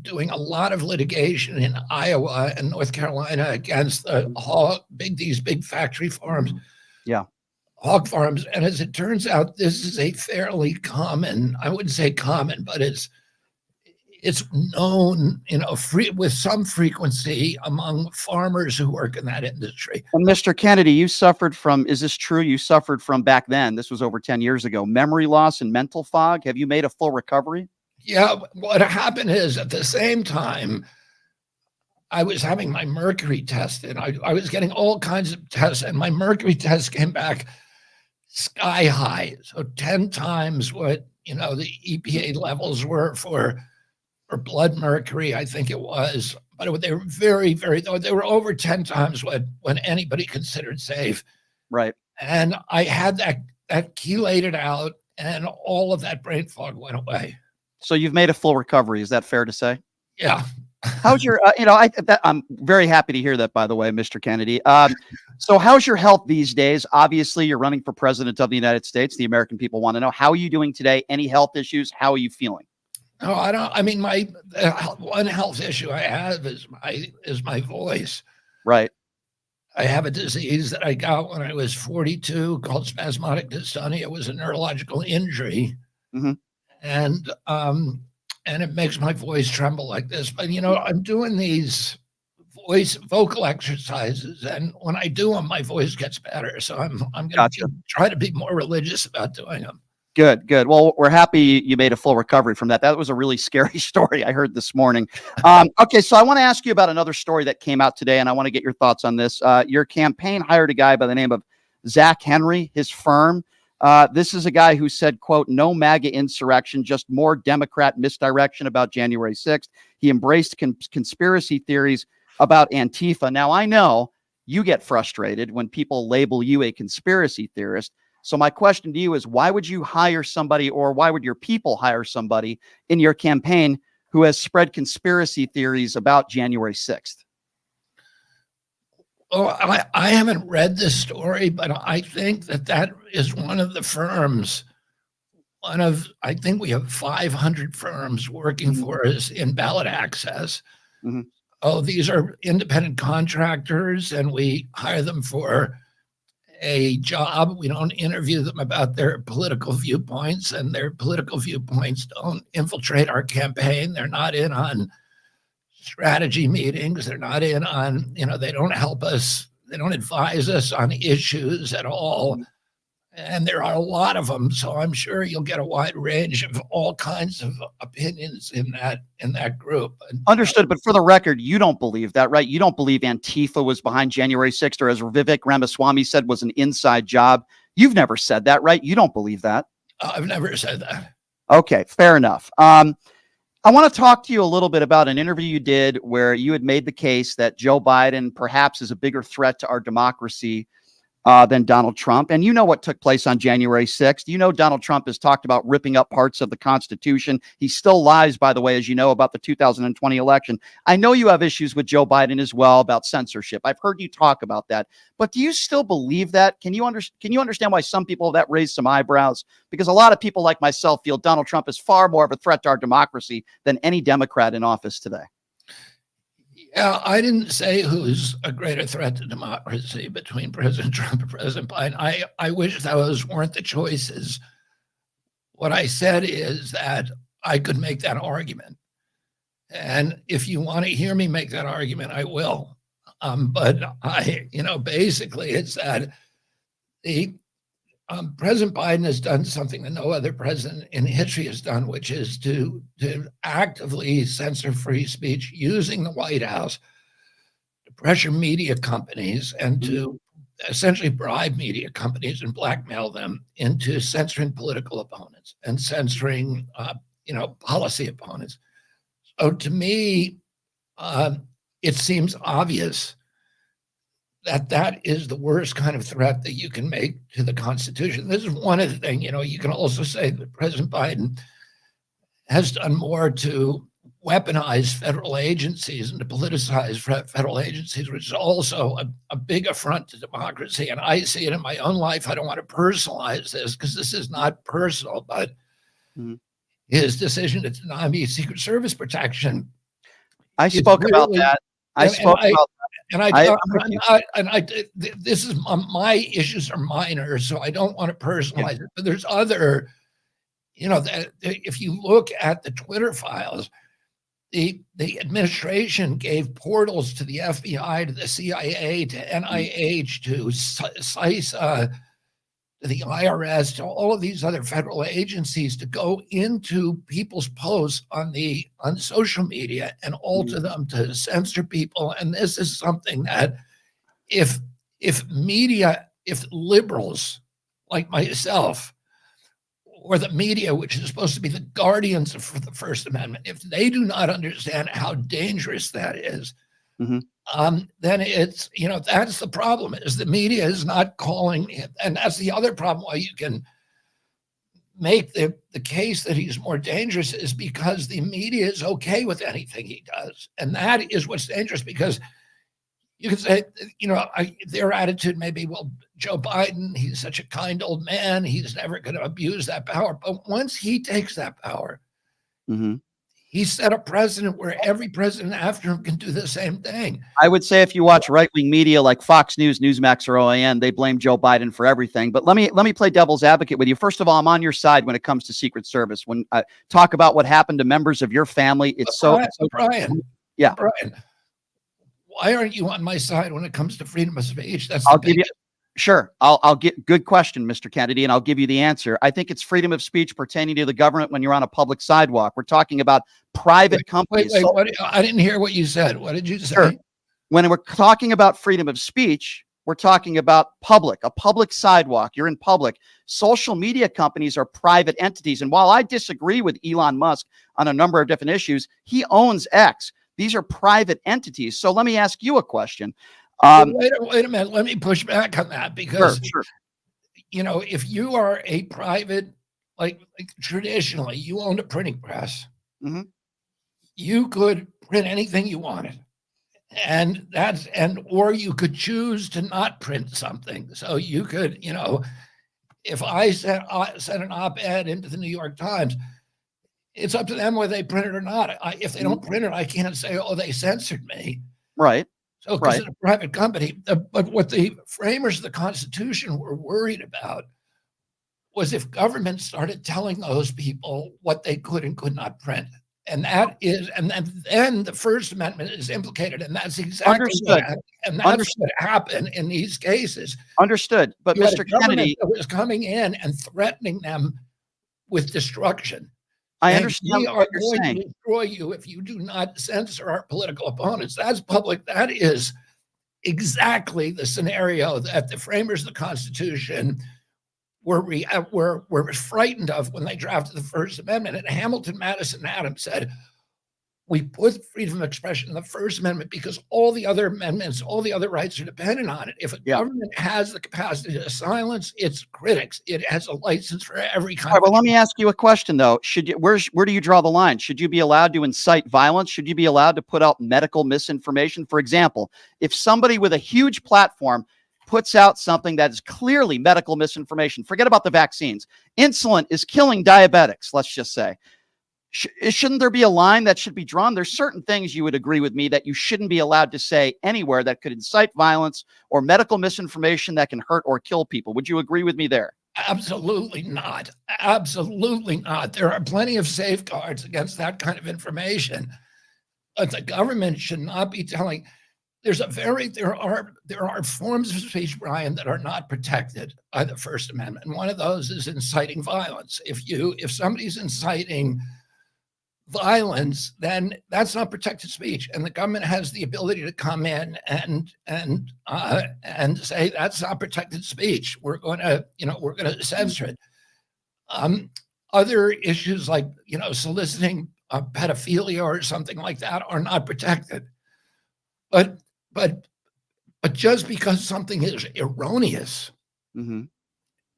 doing a lot of litigation in Iowa and North Carolina against these big factory farms. Yeah. Hog farms. And as it turns out, this is a fairly common, I wouldn't say common, but it's known, with some frequency among farmers who work in that industry. And Mr. Kennedy, you suffered from, is this true? You suffered from back then, this was over 10 years ago, memory loss and mental fog. Have you made a full recovery? Yeah. What happened is, at the same time, I was having my mercury tested. I was getting all kinds of tests, and my mercury test came back sky high. So 10 times what, the EPA levels were for blood mercury, I think it was. But they were very, very, they were over 10 times what anybody considered safe. Right. And I had that chelated out, and all of that brain fog went away. So you've made a full recovery. Is that fair to say? Yeah. How's your, I'm very happy to hear that, by the way, Mr. Kennedy. So how's your health these days? Obviously, you're running for president of the United States. The American people want to know, how are you doing today? Any health issues? How are you feeling? No, I don't. I mean, my one health issue I have is my voice. Right. I have a disease that I got when I was 42 called spasmodic dystonia. It was a neurological injury. And it makes my voice tremble like this. But, I'm doing these vocal exercises, and when I do them, my voice gets better. So I'm going to try to be more religious about doing them. Good, good. Well, we're happy you made a full recovery from that. That was a really scary story I heard this morning. Okay, so I want to ask you about another story that came out today, and I want to get your thoughts on this. Your campaign hired a guy by the name of Zach Henry, his firm. This is a guy who said, quote, "No MAGA insurrection, just more Democrat misdirection about January 6th. He embraced conspiracy theories about Antifa." Now, I know you get frustrated when people label you a conspiracy theorist. So my question to you is, why would you hire somebody, or why would your people hire somebody in your campaign who has spread conspiracy theories about January 6th? Oh, I haven't read this story, but I think that is one of the firms. I think we have 500 firms working for us in ballot access. Oh, these are independent contractors, and we hire them for a job. We don't interview them about their political viewpoints, and their political viewpoints don't infiltrate our campaign. They're not in on strategy meetings. They're not in on, they don't help us. They don't advise us on issues at all. And there are a lot of them. So I'm sure you'll get a wide range of all kinds of opinions in that group. Understood. But for the record, you don't believe that, right? You don't believe Antifa was behind January 6th, or as Vivek Ramaswamy said, was an inside job. You've never said that, right? You don't believe that. I've never said that. Okay, fair enough. I want to talk to you a little bit about an interview you did where you had made the case that Joe Biden perhaps is a bigger threat to our democracy than Donald Trump. And you know what took place on January 6th. You know Donald Trump has talked about ripping up parts of the Constitution. He still lies, by the way, as you know, about the 2020 election. I know you have issues with Joe Biden as well about censorship. I've heard you talk about that. But do you still believe that? Can you understand why some people that raise some eyebrows? Because a lot of people like myself feel Donald Trump is far more of a threat to our democracy than any Democrat in office today. Yeah, I didn't say who's a greater threat to democracy between President Trump and President Biden. I wish those weren't the choices. What I said is that I could make that argument. And if you want to hear me make that argument, I will. But basically it's that President Biden has done something that no other president in history has done, which is to actively censor free speech using the White House to pressure media companies and to essentially bribe media companies and blackmail them into censoring political opponents and censoring policy opponents. So to me, it seems obvious that that is the worst kind of threat that you can make to the Constitution. This is one of the things, you can also say that President Biden has done more to weaponize federal agencies and to politicize federal agencies, which is also a big affront to democracy. And I see it in my own life. I don't want to personalize this because this is not personal, but his decision to deny me Secret Service protection. I spoke about that. This is my issues are minor, so I don't want to personalize it. But there's other, if you look at the Twitter files, the administration gave portals to the FBI, to the CIA, to NIH, to CISA, to the IRS, to all of these other federal agencies to go into people's posts on social media and alter them to censor people. And this is something that if liberals like myself, or the media, which is supposed to be the guardians of the First Amendment, if they do not understand how dangerous that is, then it's, that's the problem, is the media is not calling it. And that's the other problem why you can make the case that he's more dangerous is because the media is okay with anything he does. And that is what's dangerous, because you can say, their attitude may be, well, Joe Biden, he's such a kind old man. He's never going to abuse that power. But once he takes that power, he set a precedent where every president after him can do the same thing. I would say if you watch right-wing media like Fox News, Newsmax, or OAN, they blame Joe Biden for everything. But let me play devil's advocate with you. First of all, I'm on your side when it comes to Secret Service. When I talk about what happened to members of your family, it's Brian, why aren't you on my side when it comes to freedom of speech? I'll get good question, Mr. Kennedy, and I'll give you the answer. I think it's freedom of speech pertaining to the government when you're on a public sidewalk. We're talking about private companies. I didn't hear what you said. What did you say? Sure. When we're talking about freedom of speech, we're talking about a public sidewalk. You're in public. Social media companies are private entities. And while I disagree with Elon Musk on a number of different issues, he owns X. These are private entities. So let me ask you a question. Wait a minute. Let me push back on that because, if you are a private, like traditionally, you owned a printing press, you could print anything you wanted. Or you could choose to not print something. So you could, if I sent an op-ed into the New York Times, it's up to them whether they print it or not. If they don't print it, I can't say, oh, they censored me. Right. So because it's a private company. But what the framers of the Constitution were worried about was if government started telling those people what they could and could not print. And then the First Amendment is implicated. And that's exactly what happened in these cases. Understood. But Mr. Kennedy was coming in and threatening them with destruction. I understand we are going to destroy you if you do not censor our political opponents. That's public. That is exactly the scenario that the framers of the Constitution were frightened of when they drafted the First Amendment. And Hamilton, Madison, and Adams said, we put freedom of expression in the First Amendment because all the other amendments, all the other rights are dependent on it. If a government has the capacity to silence its critics, it has a license for every kind. All right, well, let me ask you a question, though. Where do you draw the line? Should you be allowed to incite violence? Should you be allowed to put out medical misinformation? For example, if somebody with a huge platform puts out something that is clearly medical misinformation, forget about the vaccines. Insulin is killing diabetics, let's just say. Shouldn't there be a line that should be drawn? There's certain things you would agree with me that you shouldn't be allowed to say anywhere that could incite violence or medical misinformation that can hurt or kill people. Would you agree with me there? Absolutely not. Absolutely not. There are plenty of safeguards against that kind of information. But the government should not be telling. There are forms of speech, Brian, that are not protected by the First Amendment. And one of those is inciting violence. If somebody's inciting violence, then that's not protected speech, and the government has the ability to come in and say that's not protected speech. We're going to censor it. other issues like, soliciting pedophilia or something like that are not protected. But just because something is erroneous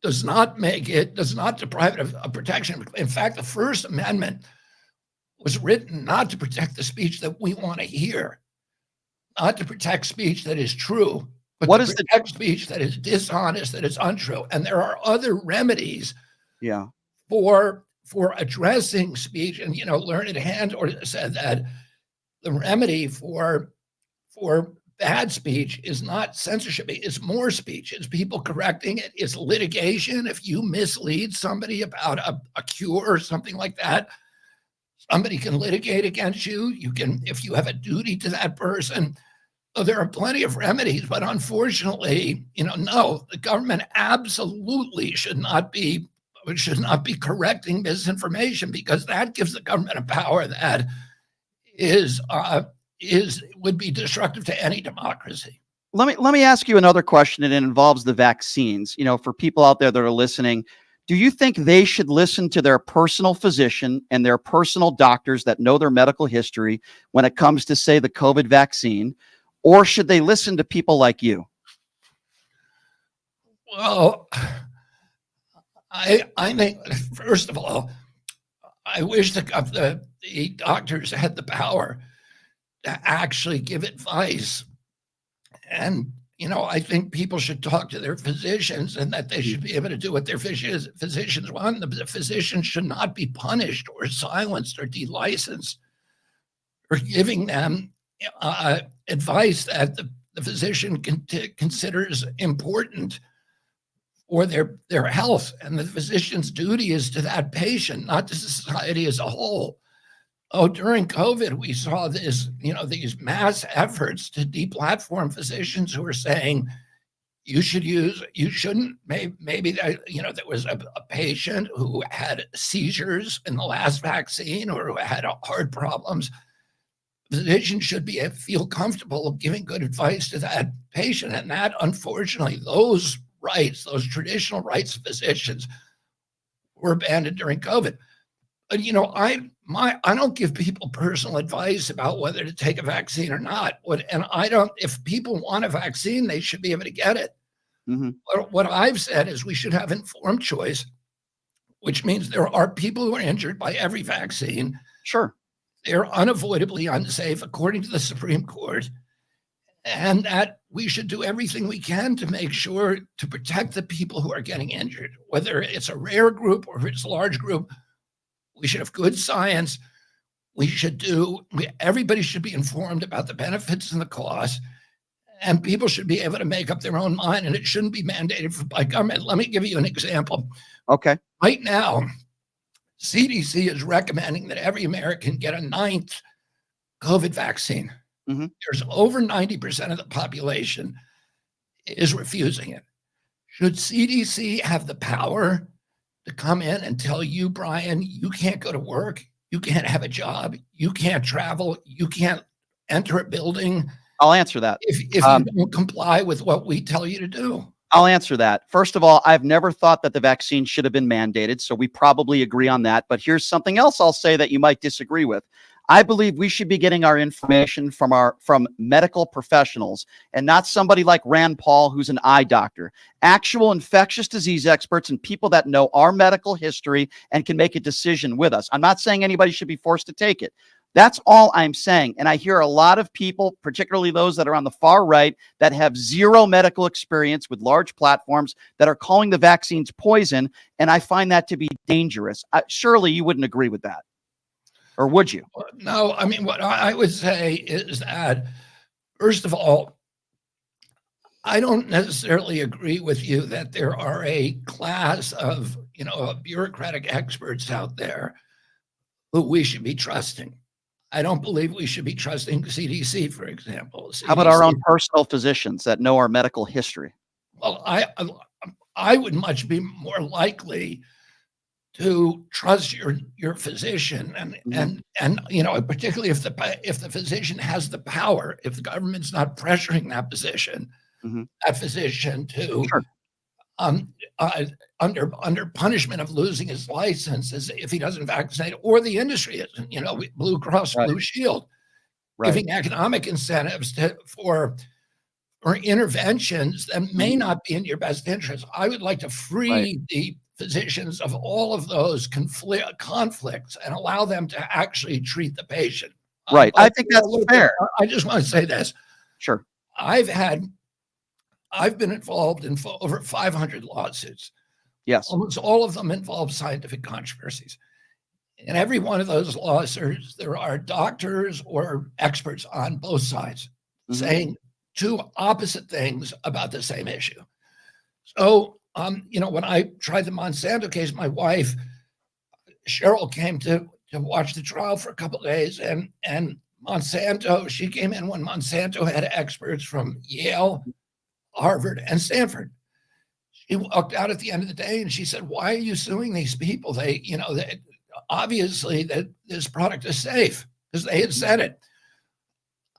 does not deprive it of protection. In fact, the First Amendment was written not to protect the speech that we want to hear, not to protect speech that is true, but to protect speech that is dishonest, that is untrue. And there are other remedies for addressing speech. And, Learned Hand said that the remedy for bad speech is not censorship, it's more speech. It's people correcting it. It's litigation. If you mislead somebody about a cure or something like that, somebody can litigate against you. You can, if you have a duty to that person. So there are plenty of remedies, but unfortunately, no, the government absolutely should not be correcting misinformation, because that gives the government a power that would be destructive to any democracy. Let me ask you another question, and it involves the vaccines. For people out there that are listening, do you think they should listen to their personal physician and their personal doctors that know their medical history when it comes to, say, the COVID vaccine, or should they listen to people like you? Well, I think, first of all, I wish the doctors had the power to actually give advice. And, I think people should talk to their physicians, and that they should be able to do what their physicians want. The physicians should not be punished or silenced or delicensed for giving them advice that the physician considers important for their health. And the physician's duty is to that patient, not to society as a whole. During COVID, we saw this, these mass efforts to deplatform physicians who were saying, maybe there was a patient who had seizures in the last vaccine or who had heart problems. Physicians should feel comfortable giving good advice to that patient. And that, unfortunately, those traditional rights of physicians were abandoned during COVID. But, I don't give people personal advice about whether to take a vaccine or not. If people want a vaccine, they should be able to get it. What I've said is we should have informed choice, which means there are people who are injured by every vaccine. Sure. They're unavoidably unsafe, according to the Supreme Court, and that we should do everything we can to make sure to protect the people who are getting injured, whether it's a rare group or if it's a large group. We should have good science. Everybody should be informed about the benefits and the costs, and people should be able to make up their own mind, and it shouldn't be mandated by government. Let me give you an example. Okay. Right now, CDC is recommending that every American get a 9th COVID vaccine. There's over 90% of the population is refusing it. Should CDC have the power to come in and tell you, Brian, you can't go to work, you can't have a job, you can't travel, you can't enter a building? I'll answer that. If you don't comply with what we tell you to do. I'll answer that. First of all, I've never thought that the vaccine should have been mandated, so we probably agree on that. But here's something else I'll say that you might disagree with. I believe we should be getting our information from medical professionals and not somebody like Rand Paul, who's an eye doctor. Actual infectious disease experts and people that know our medical history and can make a decision with us. I'm not saying anybody should be forced to take it. That's all I'm saying. And I hear a lot of people, particularly those that are on the far right, that have zero medical experience with large platforms that are calling the vaccines poison. And I find that to be dangerous. Surely you wouldn't agree with that. Or would you? No, I mean, what I would say is that, first of all, I don't necessarily agree with you that there are a class of, bureaucratic experts out there who we should be trusting. I don't believe we should be trusting CDC, for example. CDC. How about our own personal physicians that know our medical history? Well, I would much be more likely to trust your physician, and particularly if the physician has the power, if the government's not pressuring that physician to under punishment of losing his license if he doesn't vaccinate, or the industry isn't, Blue Cross Blue Shield, giving economic incentives for interventions that may not be in your best interest. I would like to free the physicians of all of those conflicts and allow them to actually treat the patient. Right. I think that's fair. I just want to say this. Sure. I've been involved in over 500 lawsuits. Yes. Almost all of them involve scientific controversies. In every one of those lawsuits, there are doctors or experts on both sides saying two opposite things about the same issue. So, when I tried the Monsanto case, my wife, Cheryl, came to watch the trial for a couple of days, and Monsanto, she came in when Monsanto had experts from Yale, Harvard, and Stanford. She walked out at the end of the day and she said, "Why are you suing these people? They obviously that this product is safe," because they had said it.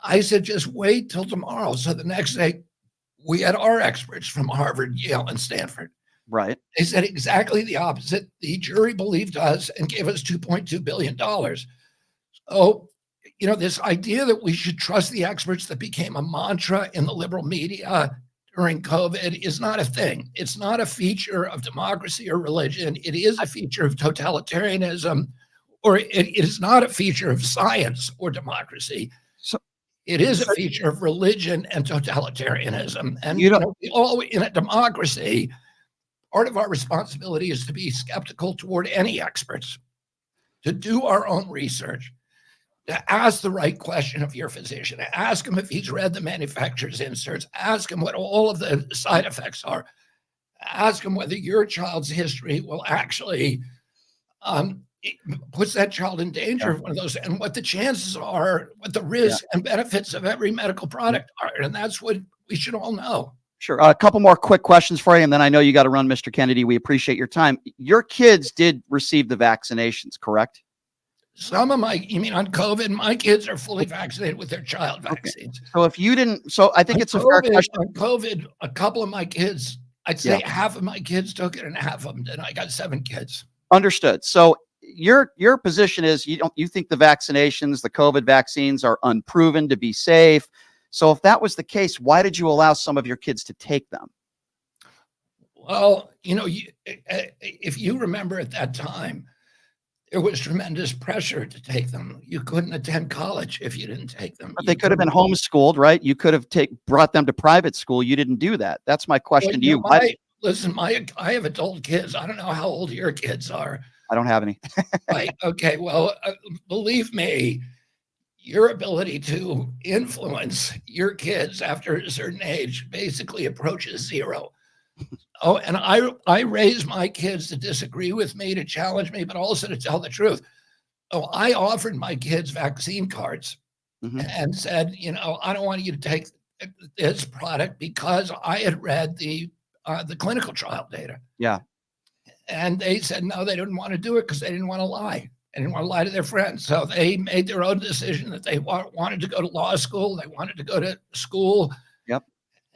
I said, "Just wait till tomorrow." So the next day, we had our experts from Harvard, Yale, and Stanford. Right. They said exactly the opposite. The jury believed us and gave us $2.2 billion. So, this idea that we should trust the experts that became a mantra in the liberal media during COVID is not a thing. It's not a feature of democracy or religion. It is a feature of totalitarianism, or it is not a feature of science or democracy. It is a feature of religion and totalitarianism. And we all in a democracy, part of our responsibility is to be skeptical toward any experts, to do our own research, to ask the right question of your physician, ask him if he's read the manufacturer's inserts, ask him what all of the side effects are, ask him whether your child's history will actually puts that child in danger of one of those, and what the chances are, what the risks and benefits of every medical product are. And that's what we should all know. Sure. A couple more quick questions for you, and then I know you got to run, Mr. Kennedy. We appreciate your time. Your kids did receive the vaccinations, correct? Some of you mean on COVID? My kids are fully vaccinated with their child vaccines. So if you didn't, so I think it's a fair question. On COVID, a couple of my kids, I'd say half of my kids took it and half of them did. I got 7 kids. Understood. So your position is you think the vaccinations, the COVID vaccines, are unproven to be safe. So if that was the case, why did you allow some of your kids to take them? Well, if you remember at that time, there was tremendous pressure to take them. You couldn't attend college if you didn't take them. But they could have been homeschooled, right? You could have brought them to private school. You didn't do that. That's my question to you. Listen, I have adult kids. I don't know how old your kids are. I don't have any. Right. Okay. Well, believe me, your ability to influence your kids after a certain age basically approaches zero. Oh, and I raised my kids to disagree with me, to challenge me, but also to tell the truth. Oh, I offered my kids vaccine cards and said, I don't want you to take this product because I had read the clinical trial data. Yeah. And they said, no, they didn't want to do it because they didn't want to lie. They didn't want to lie to their friends. So they made their own decision that they wanted to go to law school. They wanted to go to school. Yep.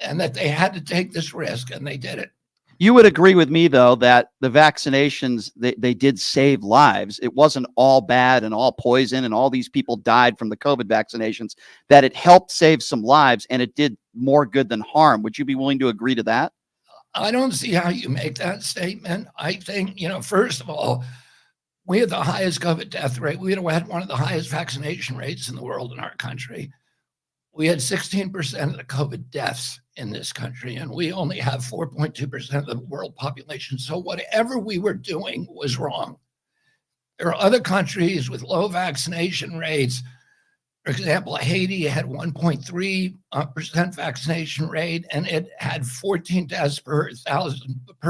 And that they had to take this risk, and they did it. You would agree with me, though, that the vaccinations, they did save lives. It wasn't all bad and all poison and all these people died from the COVID vaccinations, that it helped save some lives and it did more good than harm. Would you be willing to agree to that? I don't see how you make that statement. I think, first of all, we had the highest COVID death rate. We had one of the highest vaccination rates in the world in our country. We had 16% of the COVID deaths in this country, and we only have 4.2% of the world population. So whatever we were doing was wrong. There are other countries with low vaccination rates. For example, Haiti had 1.3% vaccination rate, and it had 14 deaths per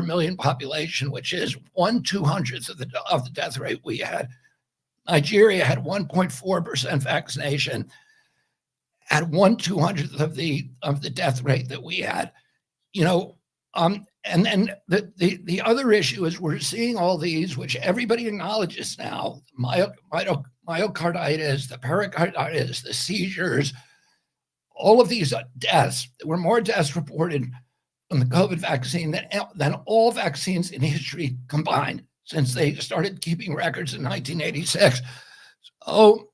million population, which is 1/200th of the death rate we had. Nigeria had 1.4% vaccination, at 1/200th of the death rate that we had. And then the other issue is we're seeing all these, which everybody acknowledges now, myocarditis, the pericarditis, the seizures, all of these deaths. There were more deaths reported from the COVID vaccine than all vaccines in history combined since they started keeping records in 1986. Oh,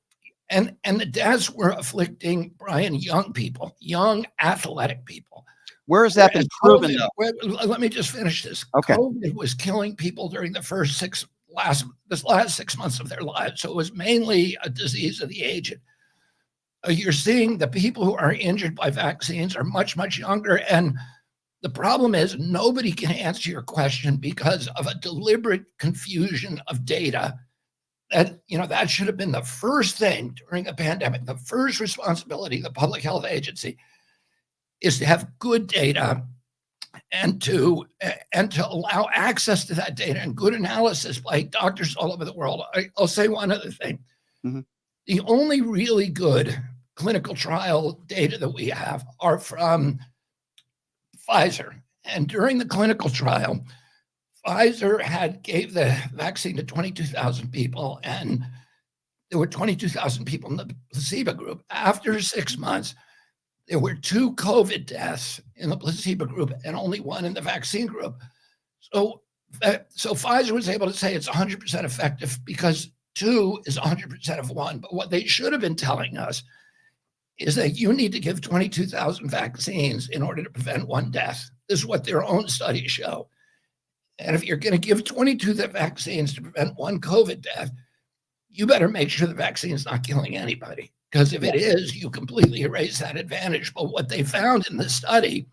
and the deaths were afflicting, Brian, young people, young athletic people. Where has that been proven, though? Let me just finish this. Okay. COVID was killing people during the first last 6 months of their lives. So it was mainly a disease of the aged. You're seeing the people who are injured by vaccines are much, much younger. And the problem is nobody can answer your question because of a deliberate confusion of data. That should have been the first thing during a pandemic. The first responsibility of the public health agency is to have good data and to allow access to that data and good analysis by doctors all over the world. I'll say one other thing. Mm-hmm. The only really good clinical trial data that we have are from Pfizer. And during the clinical trial, Pfizer gave the vaccine to 22,000 people, and there were 22,000 people in the placebo group. After 6 months, there were 2 COVID deaths in the placebo group and only 1 in the vaccine group. So Pfizer was able to say it's 100% effective because 2 is 100% of 1. But what they should have been telling us is that you need to give 22,000 vaccines in order to prevent 1 death. This is what their own studies show. And if you're going to give 22 vaccines to prevent 1 COVID death, you better make sure the vaccine is not killing anybody. Because if it is, you completely erase that advantage. But what they found in the study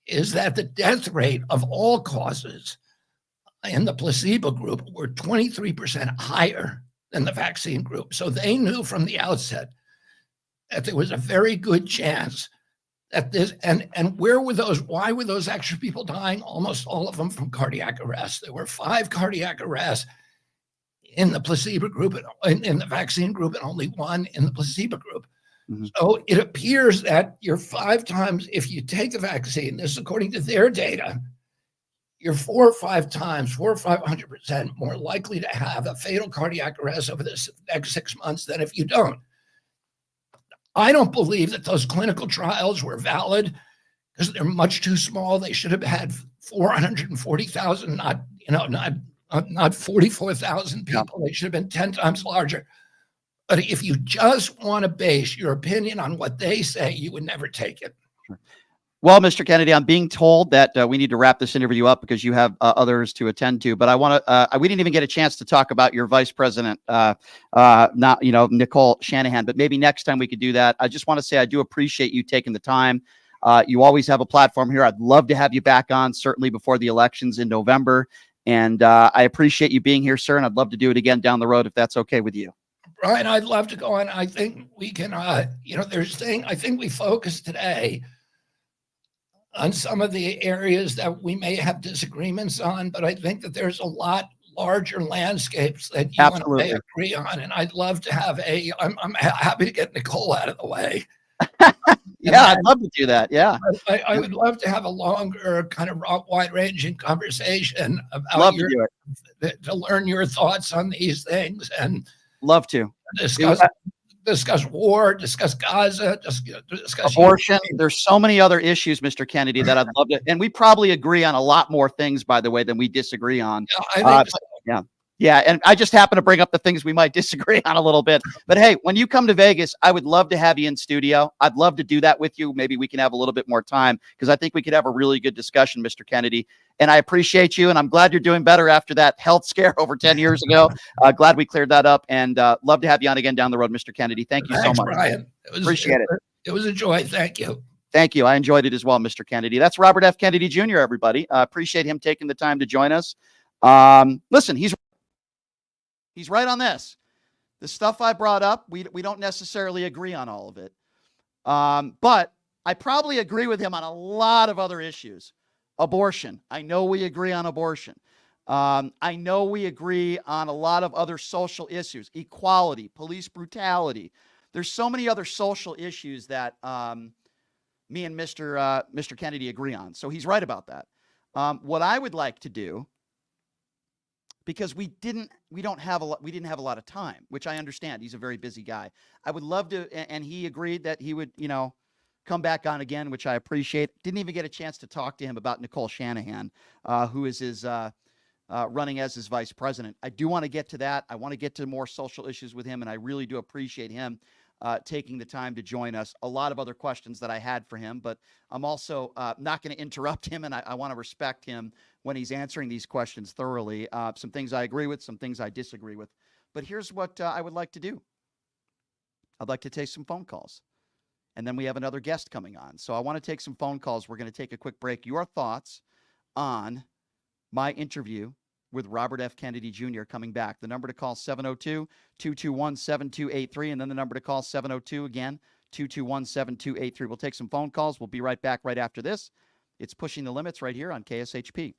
is that the death rate of all causes in the placebo group were 23% higher than the vaccine group. So they knew from the outset that there was a very good chance that this, and where were those, why were those extra people dying? Almost all of them from cardiac arrest. There were 5 cardiac arrests in the placebo group, in the vaccine group, and only 1 in the placebo group. Mm-hmm. So it appears that you're 5 times, if you take the vaccine, this is according to their data, you're 4 or 500% more likely to have a fatal cardiac arrest over the next 6 months than if you don't. I don't believe that those clinical trials were valid because they're much too small. They should have had 440,000, not 44,000 people. They should have been 10 times larger. But if you just want to base your opinion on what they say, you would never take it. Well, Mr. Kennedy, I'm being told that we need to wrap this interview up because you have others to attend to. But I want to. We didn't even get a chance to talk about your vice president, Nicole Shanahan. But maybe next time we could do that. I just want to say I do appreciate you taking the time. You always have a platform here. I'd love to have you back on, certainly before the elections in November. And I appreciate you being here, sir. And I'd love to do it again down the road if that's okay with you. Brian, I'd love to go on. I think we can. I think we focused today on some of the areas that we may have disagreements on, but I think that there's a lot larger landscapes that you and I may agree on. And I'd love to have I'm happy to get Nicole out of the way. Yeah, I'd love to do that. Yeah. I would love to have a longer kind of wide-ranging conversation about to learn your thoughts on these things and love to discuss war, discuss Gaza, discuss abortion. There's so many other issues, Mr. Kennedy, that I'd love to. And we probably agree on a lot more things, by the way, than we disagree on. Yeah. Yeah. And I just happen to bring up the things we might disagree on a little bit. But hey, when you come to Vegas, I would love to have you in studio. I'd love to do that with you. Maybe we can have a little bit more time because I think we could have a really good discussion, Mr. Kennedy. And I appreciate you. And I'm glad you're doing better after that health scare over 10 years ago. Glad we cleared that up and love to have you on again down the road, Mr. Kennedy. Thank you so much. Brian. Appreciate it. It was a joy. Thank you. Thank you. I enjoyed it as well, Mr. Kennedy. That's Robert F. Kennedy Jr., everybody. Appreciate him taking the time to join us. Listen, he's right on this. The stuff I brought up, we don't necessarily agree on all of it. But I probably agree with him on a lot of other issues. Abortion. I know we agree on abortion. I know we agree on a lot of other social issues. Equality, police brutality. There's so many other social issues that me and Mr. Kennedy agree on. So he's right about that. What I would like to do, because we didn't have a lot of time, which I understand. He's a very busy guy. I would love to, and he agreed that he would, come back on again, which I appreciate. Didn't even get a chance to talk to him about Nicole Shanahan, who is his running as his vice president. I do want to get to that. I want to get to more social issues with him, and I really do appreciate him taking the time to join us. A lot of other questions that I had for him, but I'm also not going to interrupt him, and I want to respect him when he's answering these questions thoroughly. Some things I agree with, some things I disagree with. But here's what I would like to do. I'd like to take some phone calls. And then we have another guest coming on. So I want to take some phone calls. We're going to take a quick break. Your thoughts on my interview with Robert F. Kennedy Jr. coming back. The number to call 702-221-7283. And then the number to call 702 again, 221-7283. We'll take some phone calls. We'll be right back right after this. It's Pushing the Limits right here on KSHP.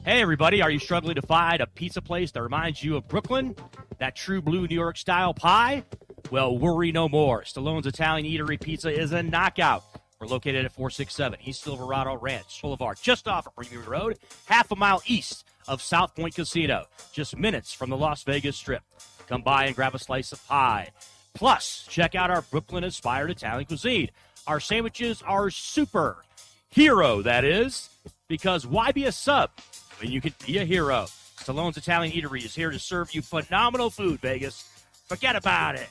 Hey, everybody, are you struggling to find a pizza place that reminds you of Brooklyn? That true blue New York style pie? Well, worry no more. Stallone's Italian Eatery Pizza is a knockout. We're located at 467 East Silverado Ranch Boulevard, just off of Premier Road, half a mile east of South Point Casino, just minutes from the Las Vegas Strip. Come by and grab a slice of pie. Plus, check out our Brooklyn-inspired Italian cuisine. Our sandwiches are super. Hero, that is. Because why be a sub when you can be a hero? Stallone's Italian Eatery is here to serve you phenomenal food, Vegas. Forget about it.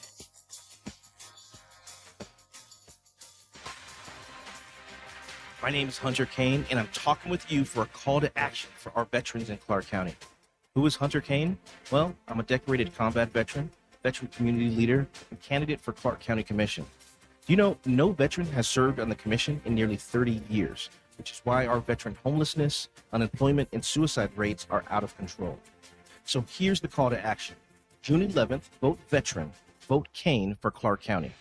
My name is Hunter Kane, and I'm talking with you for a call to action for our veterans in Clark County. Who is Hunter Kane? Well, I'm a decorated combat veteran, veteran community leader, and candidate for Clark County Commission. Do you know no veteran has served on the commission in nearly 30 years, which is why our veteran homelessness, unemployment, and suicide rates are out of control. So here's the call to action. June 11th, vote veteran, vote Kane for Clark County.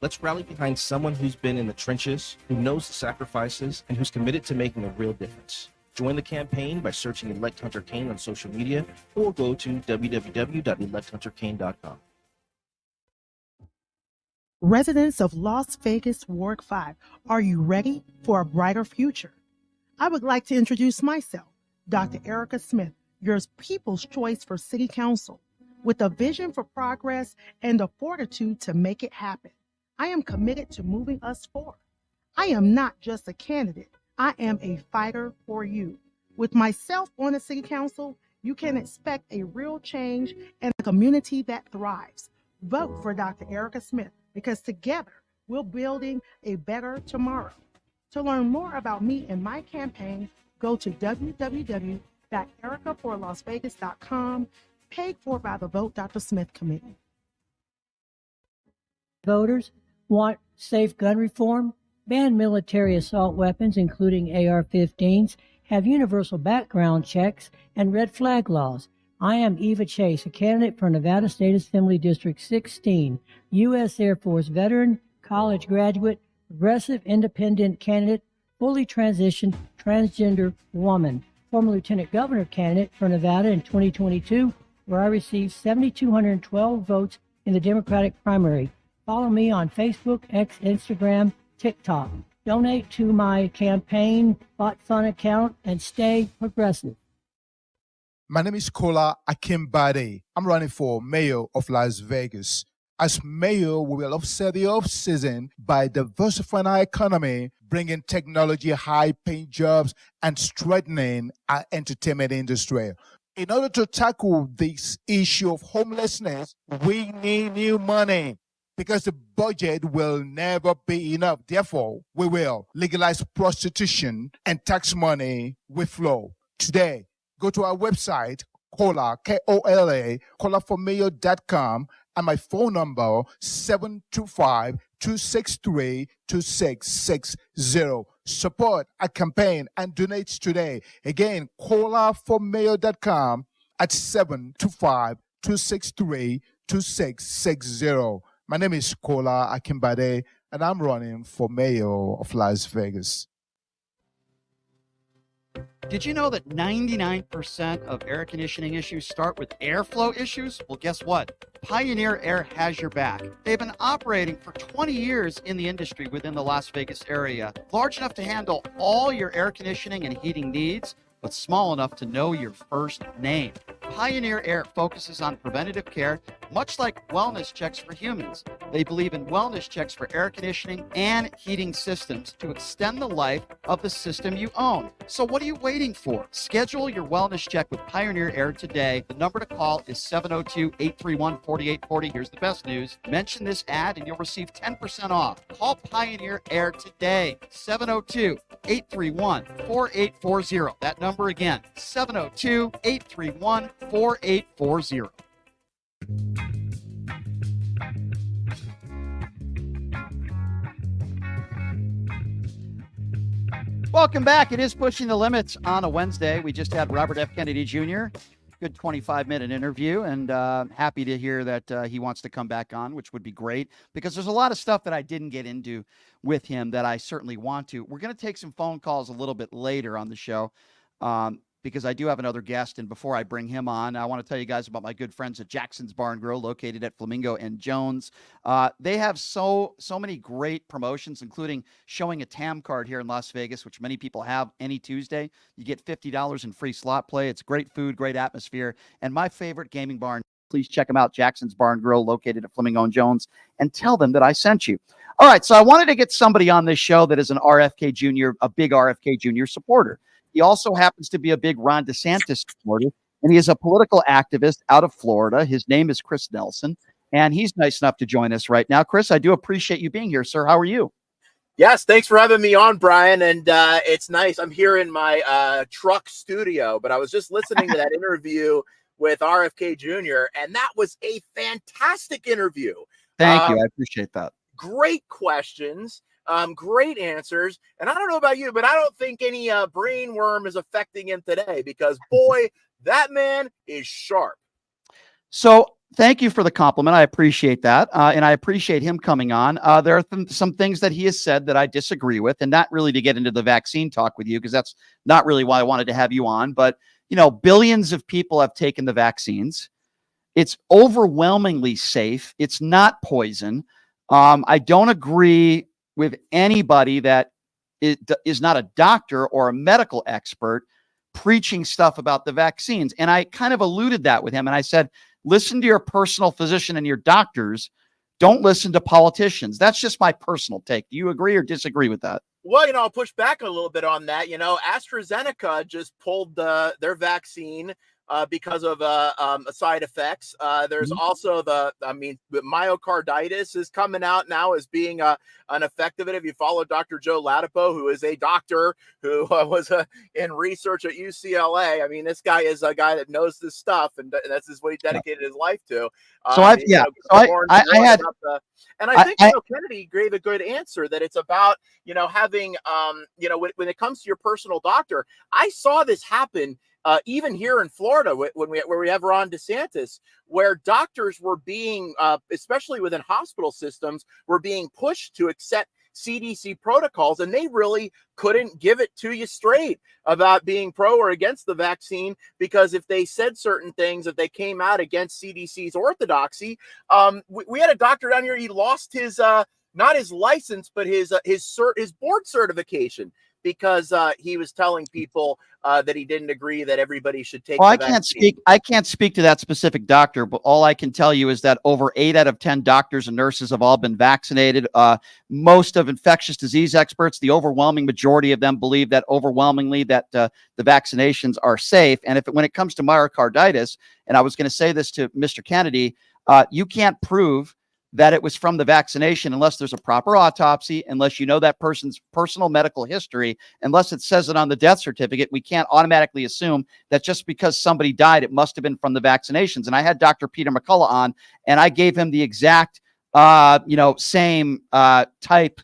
Let's rally behind someone who's been in the trenches, who knows the sacrifices, and who's committed to making a real difference. Join the campaign by searching Elect Hunter Kane on social media or go to www.electhunterkane.com. Residents of Las Vegas Ward 5, are you ready for a brighter future? I would like to introduce myself, Dr. Erica Smith, your people's choice for City Council, with a vision for progress and the fortitude to make it happen. I am committed to moving us forward. I am not just a candidate. I am a fighter for you. With myself on the City Council, you can expect a real change and a community that thrives. Vote for Dr. Erica Smith, because together we're building a better tomorrow. To learn more about me and my campaign, go to www.ericaforlasvegas.com, paid for by the Vote Dr. Smith Committee. Voters want safe gun reform, ban military assault weapons, including AR-15s, have universal background checks, and red flag laws. I am Eva Chase, a candidate for Nevada State Assembly District 16, U.S. Air Force veteran, college graduate, progressive independent candidate, fully transitioned transgender woman, former lieutenant governor candidate for Nevada in 2022, where I received 7,212 votes in the Democratic primary. Follow me on Facebook, X, Instagram, TikTok. Donate to my campaign bot fund account and stay progressive. My name is Kola Akimbade. I'm running for mayor of Las Vegas. As mayor, we will offset the off-season by diversifying our economy, bringing technology, high-paying jobs, and strengthening our entertainment industry. In order to tackle this issue of homelessness, we need new money, because the budget will never be enough. Therefore, we will legalize prostitution and tax money will flow. Today, go to our website, Kola, K-O-L-A, kolaformayor.com, and my phone number, 725-263-2660. Support our campaign and donate today. Again, kolaformayor.com at 725-263-2660. My name is Kola Akimbade, and I'm running for mayor of Las Vegas. Did you know that 99% of air conditioning issues start with airflow issues? Well, guess what? Pioneer Air has your back. They've been operating for 20 years in the industry within the Las Vegas area, large enough to handle all your air conditioning and heating needs, but small enough to know your first name. Pioneer Air focuses on preventative care, much like wellness checks for humans. They believe in wellness checks for air conditioning and heating systems to extend the life of the system you own. So what are you waiting for? Schedule your wellness check with Pioneer Air today. The number to call is 702-831-4840. Here's the best news. Mention this ad and you'll receive 10% off. Call Pioneer Air today. 702-831-4840. That number again, 702-831-4840. Welcome back. It is Pushing the Limits on a Wednesday. We just had Robert F. Kennedy Jr., good 25-minute interview, and happy to hear that he wants to come back on, which would be great, because there's a lot of stuff that I didn't get into with him that I certainly want to. We're going to take some phone calls a little bit later on the show, because I do have another guest. And before I bring him on, I want to tell you guys about my good friends at Jackson's Bar and Grill, located at Flamingo and Jones. They have so many great promotions, including showing a TAM card here in Las Vegas, which many people have any Tuesday. You get $50 in free slot play. It's great food, great atmosphere, and my favorite gaming bar. Please check them out, Jackson's Bar and Grill, located at Flamingo and Jones, and tell them that I sent you. All right, so I wanted to get somebody on this show that is an RFK Jr., a big RFK Jr. supporter. He also happens to be a big Ron DeSantis supporter, and he is a political activist out of Florida. His name is Chris Nelson, and he's nice enough to join us right now. Chris, I do appreciate you being here, sir. How are you? Yes, thanks for having me on, Brian, and it's nice. I'm here in my truck studio, but I was just listening to that interview with RFK Jr., and that was a fantastic interview. Thank you. I appreciate that. Great questions. Great answers. And I don't know about you, but I don't think any brain worm is affecting him today, because, boy, that man is sharp. So thank you for the compliment. I appreciate that. And I appreciate him coming on. There are some things that he has said that I disagree with, and not really to get into the vaccine talk with you, because that's not really why I wanted to have you on. But, you know, billions of people have taken the vaccines. It's overwhelmingly safe. It's not poison. I don't agree with anybody that is not a doctor or a medical expert preaching stuff about the vaccines. And I kind of alluded that with him. And I said, listen to your personal physician and your doctors. Don't listen to politicians. That's just my personal take. Do you agree or disagree with that? Well, you know, I'll push back a little bit on that. You know, AstraZeneca just pulled their vaccine because of side effects. There's also the myocarditis is coming out now as being an effect of it. If you follow Dr. Joe Latipo, who is a doctor who was in research at UCLA, I mean, this guy is a guy that knows this stuff, and that's what he dedicated his life to. So I think Kennedy gave a good answer that it's about, you know, having, when it comes to your personal doctor. I saw this happen even here in Florida, where we have Ron DeSantis, where doctors were being, especially within hospital systems, were being pushed to accept CDC protocols, and they really couldn't give it to you straight about being pro or against the vaccine, because if they said certain things, if they came out against CDC's orthodoxy, we had a doctor down here, he lost his not his license, but his board certification, because he was telling people that he didn't agree that everybody should take. Well, I can't speak to that specific doctor, but all I can tell you is that over 8 out of 10 doctors and nurses have all been vaccinated. Most of infectious disease experts, the overwhelming majority of them, believe that overwhelmingly that the vaccinations are safe. And when it comes to myocarditis, and I was going to say this to Mr. Kennedy, you can't prove that it was from the vaccination unless there's a proper autopsy, unless you know that person's personal medical history, unless it says it on the death certificate. We can't automatically assume that just because somebody died, it must have been from the vaccinations. And I had Dr. Peter McCullough on, and I gave him the exact, same type.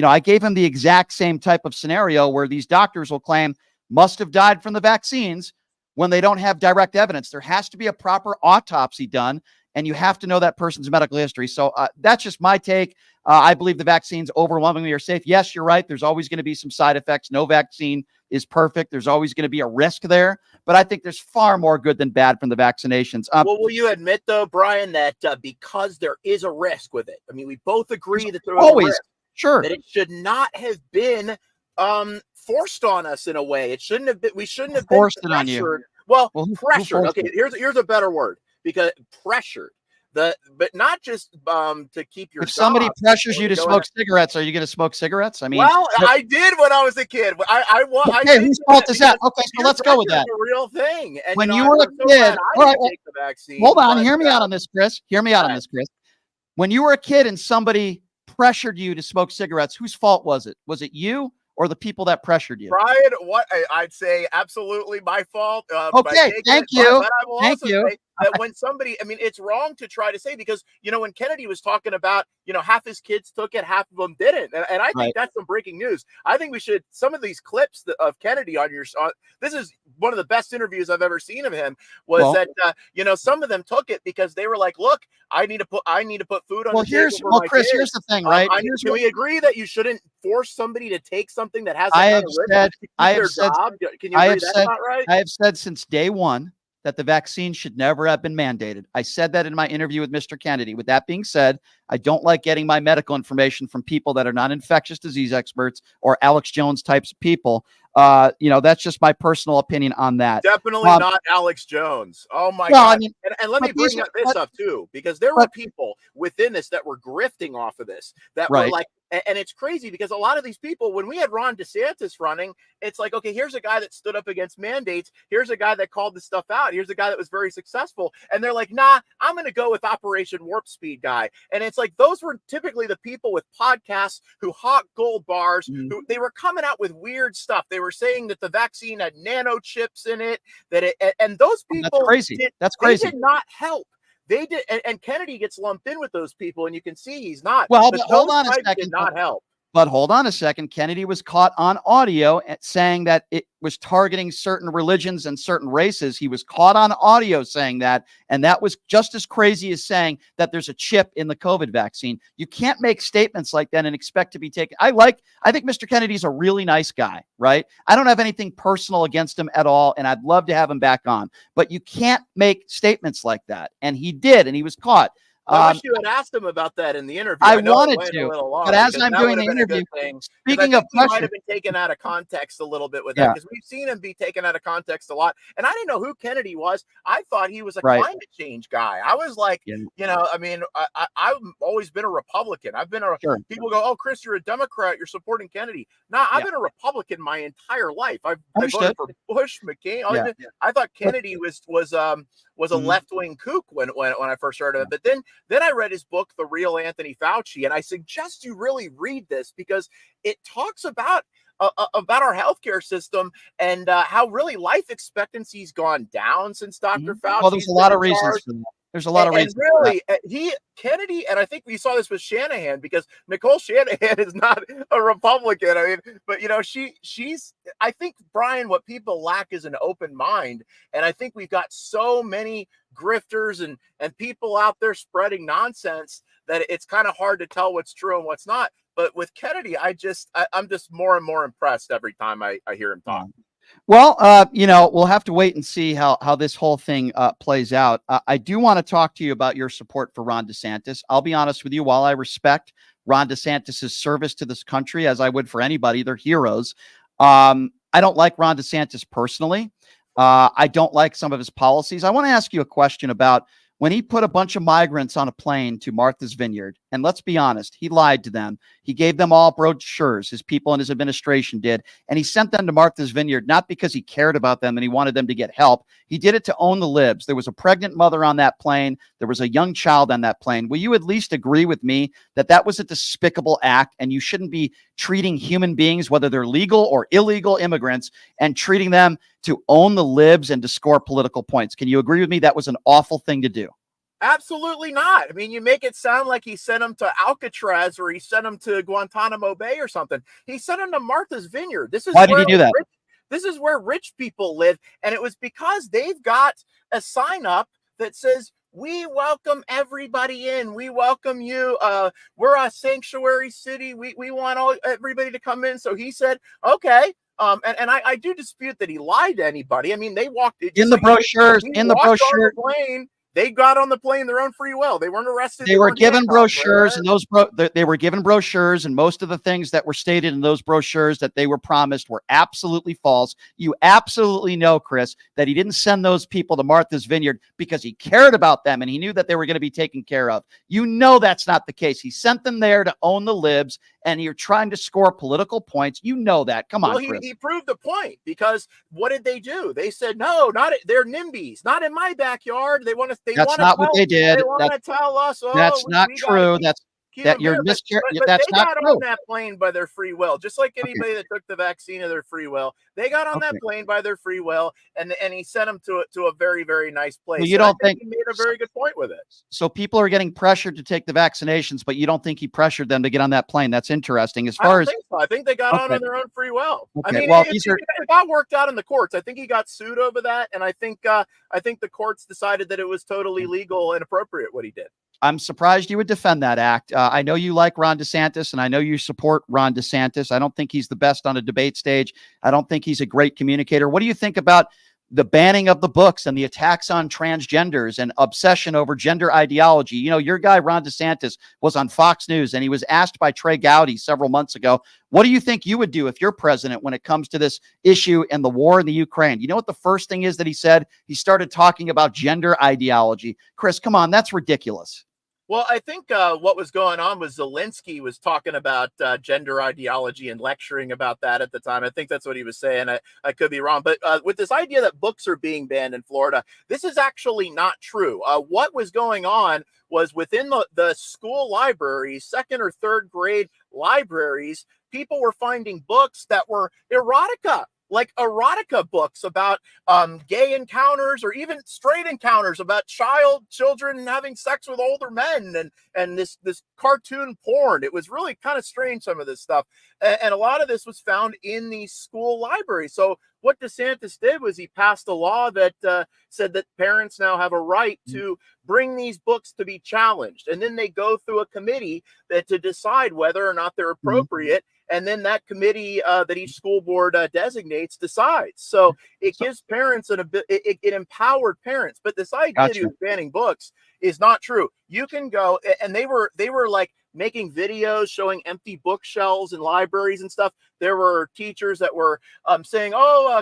I gave him the exact same type of scenario where these doctors will claim must have died from the vaccines when they don't have direct evidence. There has to be a proper autopsy done, and you have to know that person's medical history. So that's just my take. I believe the vaccines overwhelmingly are safe. Yes, you're right. There's always going to be some side effects. No vaccine is perfect. There's always going to be a risk there. But I think there's far more good than bad from the vaccinations. Well, will you admit, though, Brian, that because there is a risk with it, I mean, we both agree that there is always a risk, sure, that it should not have been forced on us in a way. It shouldn't have been. We shouldn't have been forced it on you. Well, Who pressured. forced Okay, you? here's a better word, because pressured. But not just to keep your If somebody job pressures or you to go smoke cigarettes, are you going to smoke cigarettes? I mean, Well, I did when I was a kid. I okay, did whose do fault that is that? because Okay, so peer let's go with pressure is that. a real thing. And When you you know, were I'm a so kid, glad I all right, didn't well, take the vaccine. hold on, But hear me out on this, Chris. Hear me out on right. this, Chris. When you were a kid and somebody pressured you to smoke cigarettes, whose fault was it? Was it you or the people that pressured you? Brian, I'd say absolutely my fault. By Okay, taking thank it, you. but I will Thank also you. say that when somebody, I mean, it's wrong to try to say, because when Kennedy was talking about, half his kids took it, half of them didn't, and I think Right. that's some breaking news. I think we should, some of these clips of Kennedy on this is one of the best interviews I've ever seen of him. Was that some of them took it because they were like, look, I need to put food on the table for my Chris, kids. here's the thing, right? Can we agree that you shouldn't force somebody to take something that has that kind of risk to keep their job? Can you agree that's not right? I have said since day one that the vaccine should never have been mandated. I said that in my interview with Mr. Kennedy. With that being said, I don't like getting my medical information from people that are not infectious disease experts or Alex Jones types of people. That's just my personal opinion on that. Definitely not Alex Jones. Oh my well, God. I mean, and let me bring up this up too, because there were people within this that were grifting off of this, that were Right. like, and it's crazy because a lot of these people, when we had Ron DeSantis running, it's like, okay, here's a guy that stood up against mandates. Here's a guy that called this stuff out. Here's a guy that was very successful. And they're like, nah, I'm going to go with Operation Warp Speed guy. And it's like, those were typically the people with podcasts who hawk gold bars, who they were coming out with weird stuff. They were saying that the vaccine had nano chips in it, and those people, that's crazy. That's crazy. They did not help. They did, and Kennedy gets lumped in with those people, and you can see he's not. Well, but hold those on a types second. did not help. But hold on a second. Kennedy was caught on audio saying that it was targeting certain religions and certain races. He was caught on audio saying that, and that was just as crazy as saying that there's a chip in the COVID vaccine. You can't make statements like that and expect to be taken. I think Mr. Kennedy's a really nice guy, right? I don't have anything personal against him at all, and I'd love to have him back on. But you can't make statements like that, and he did, and he was caught. I wish you had asked him about that in the interview. I know wanted it went to, a little long, but as I'm that doing would the have been a interview, good thing. speaking I of think he might pressure, have been taken out of context a little bit with Yeah. that, because we've seen him be taken out of context a lot. And I didn't know who Kennedy was. I thought he was a Right. climate change guy. I was like, I mean, I've always been a Republican. I've been Sure. People go, oh, Chris, you're a Democrat. You're supporting Kennedy. No, I've been a Republican my entire life. I voted for Bush, McCain. I thought Kennedy was a left-wing kook when I first heard of it. But then I read his book, The Real Anthony Fauci, and I suggest you really read this, because it talks about our healthcare system and how really life expectancy's gone down since Dr. Fauci. Well, there's a lot of reasons for that. There's a lot of reasons. And really, Kennedy, and I think we saw this with Shanahan, because Nicole Shanahan is not a Republican. I mean, but she's. I think, Brian, what people lack is an open mind, and I think we've got so many grifters and people out there spreading nonsense that it's kind of hard to tell what's true and what's not. But with Kennedy, I'm just more and more impressed every time I hear him talk. Well, we'll have to wait and see how this whole thing plays out. I do want to talk to you about your support for Ron DeSantis. I'll be honest with you, while I respect Ron DeSantis' service to this country, as I would for anybody, they're heroes. I don't like Ron DeSantis personally. I don't like some of his policies. I want to ask you a question about when he put a bunch of migrants on a plane to Martha's Vineyard. And let's be honest, he lied to them. He gave them all brochures, his people in his administration did. And he sent them to Martha's Vineyard, not because he cared about them and he wanted them to get help. He did it to own the libs. There was a pregnant mother on that plane. There was a young child on that plane. Will you at least agree with me that that was a despicable act, and you shouldn't be treating human beings, whether they're legal or illegal immigrants, and treating them to own the libs and to score political points? Can you agree with me that was an awful thing to do? Absolutely not. I mean, you make it sound like he sent him to Alcatraz or he sent him to Guantanamo Bay or something. He sent him to Martha's Vineyard. Why did he do that? This is where rich people live. And it was because they've got a sign up that says, we welcome everybody in. We welcome you. We're a sanctuary city. We want everybody to come in. So he said, okay. And I do dispute that he lied to anybody. I mean, they walked in the brochures, in the brochure. plane. They got on the plane their own free will. They weren't arrested. They were given brochures, right? and they were given brochures, and most of the things that were stated in those brochures that they were promised were absolutely false. You absolutely know, Chris, that he didn't send those people to Martha's Vineyard because he cared about them and he knew that they were going to be taken care of. You know that's not the case. He sent them there to own the libs, and you're trying to score political points. You know that. Come on, well, Chris. He proved the point, because what did they do? They said, no, they're NIMBYs, not in my backyard. That's not what they did. They want to tell us, that's not true. That you're but that's they not got true. on that plane by their free will, just like anybody that took the vaccine of their free will. They got on that plane by their free will, and he sent them to a very, very nice place. Well, you don't think he made a very good point with it? So people are getting pressured to take the vaccinations, but you don't think he pressured them to get on that plane? That's interesting. As far as think so. I think they got on their own free will. Okay. I mean, Well, it got worked out in the courts. I think he got sued over that, and I think the courts decided that it was totally legal and appropriate what he did. I'm surprised you would defend that act. I know you like Ron DeSantis, and I know you support Ron DeSantis. I don't think he's the best on a debate stage. I don't think he's a great communicator. What do you think about the banning of the books and the attacks on transgenders and obsession over gender ideology? You know, your guy, Ron DeSantis, was on Fox News, and he was asked by Trey Gowdy several months ago, what do you think you would do if you're president when it comes to this issue and the war in the Ukraine? You know what the first thing is that he said? He started talking about gender ideology. Chris, come on, that's ridiculous. Well, I think what was going on was Zelensky was talking about gender ideology and lecturing about that at the time. I think that's what he was saying. I could be wrong. But with this idea that books are being banned in Florida, this is actually not true. What was going on was within the school libraries, second or third grade libraries, people were finding books that were erotica. Like erotica books about gay encounters or even straight encounters about children having sex with older men and this cartoon porn. It was really kind of strange, some of this stuff. And a lot of this was found in the school library. So what DeSantis did was he passed a law that said that parents now have a right to bring these books to be challenged. And then they go through a committee to decide whether or not they're appropriate. And then that committee that each school board designates decides. So it gives parents it empowered parents. But this idea that he was banning books is not true. You can go, and they were like making videos showing empty bookshelves in libraries and stuff. There were teachers that were saying,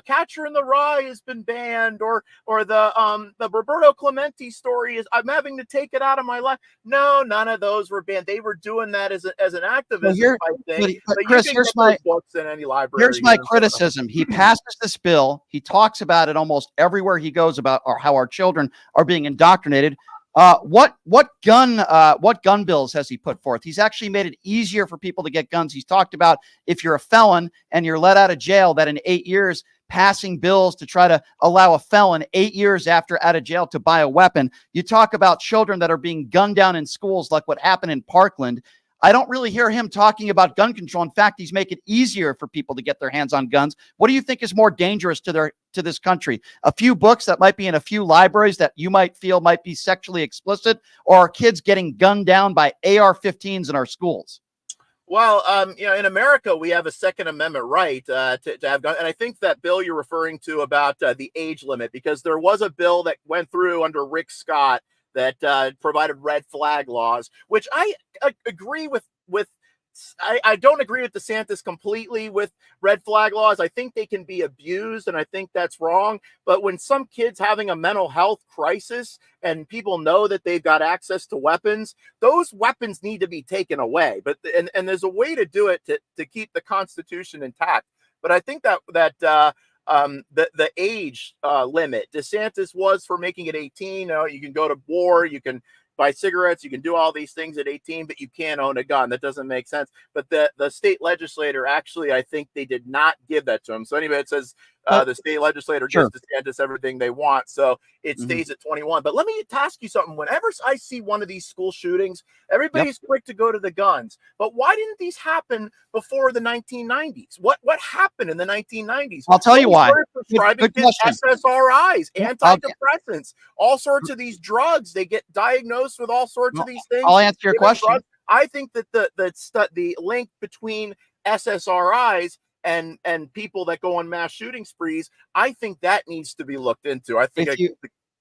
Catcher in the Rye has been banned, or the Roberto Clemente story is, I'm having to take it out of my life. No, none of those were banned. They were doing that as an activist, I think. But Chris, here's my books in any library. Here's my criticism. He passes this bill. He talks about it almost everywhere he goes about how our children are being indoctrinated. What gun bills has he put forth? He's actually made it easier for people to get guns. He's talked about if you're a felon and you're let out of jail, that in 8 years, passing bills to try to allow a felon 8 years after out of jail to buy a weapon. You talk about children that are being gunned down in schools like what happened in Parkland. I don't really hear him talking about gun control. In fact, he's making it easier for people to get their hands on guns. What do you think is more dangerous to this country? A few books that might be in a few libraries that you might feel might be sexually explicit, or are kids getting gunned down by AR-15s in our schools? Well, in America, we have a Second Amendment right to have guns. And I think that bill you're referring to about the age limit, because there was a bill that went through under Rick Scott that provided red flag laws, which I agree with. I don't agree with DeSantis completely with red flag laws. I think they can be abused, and I think that's wrong. But when some kid's having a mental health crisis and people know that they've got access to weapons, those weapons need to be taken away. But and there's a way to do it to keep the Constitution intact. But I think that the age limit, DeSantis was for making it 18. You can go to war, you can buy cigarettes, you can do all these things at 18, but you can't own a gun. That doesn't make sense. But the state legislator, actually, I think they did not give that to him. So anybody that says the state legislator gives DeSantis everything they want, so it stays at 21. But let me ask you something. Whenever I see one of these school shootings, everybody's quick to go to the guns. But why didn't these happen before the 1990s? What happened in the 1990s? I'll tell you why. Prescribing SSRIs, antidepressants, all sorts of these drugs. They get diagnosed with all sorts of these things. I'll answer your question. I think that the link between SSRIs and people that go on mass shooting sprees, I think that needs to be looked into. I think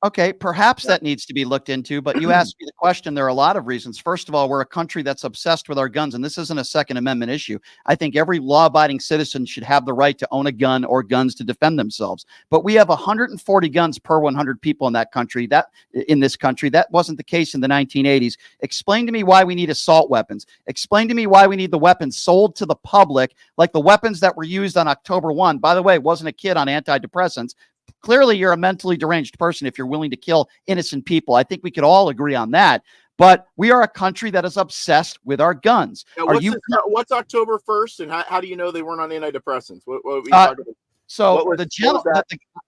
Okay, perhaps that needs to be looked into, but you asked me the question. There are a lot of reasons. First of all, we're a country that's obsessed with our guns, and this isn't a Second Amendment issue. I think every law-abiding citizen should have the right to own a gun or guns to defend themselves. But we have 140 guns per 100 people in this country. That wasn't the case in the 1980s. Explain to me why we need assault weapons. Explain to me why we need the weapons sold to the public, like the weapons that were used on October 1. By the way, wasn't a kid on antidepressants. Clearly, you're a mentally deranged person if you're willing to kill innocent people. I think we could all agree on that. But we are a country that is obsessed with our guns. Now, what's October 1st, and how do you know they weren't on antidepressants? What are we talking about? So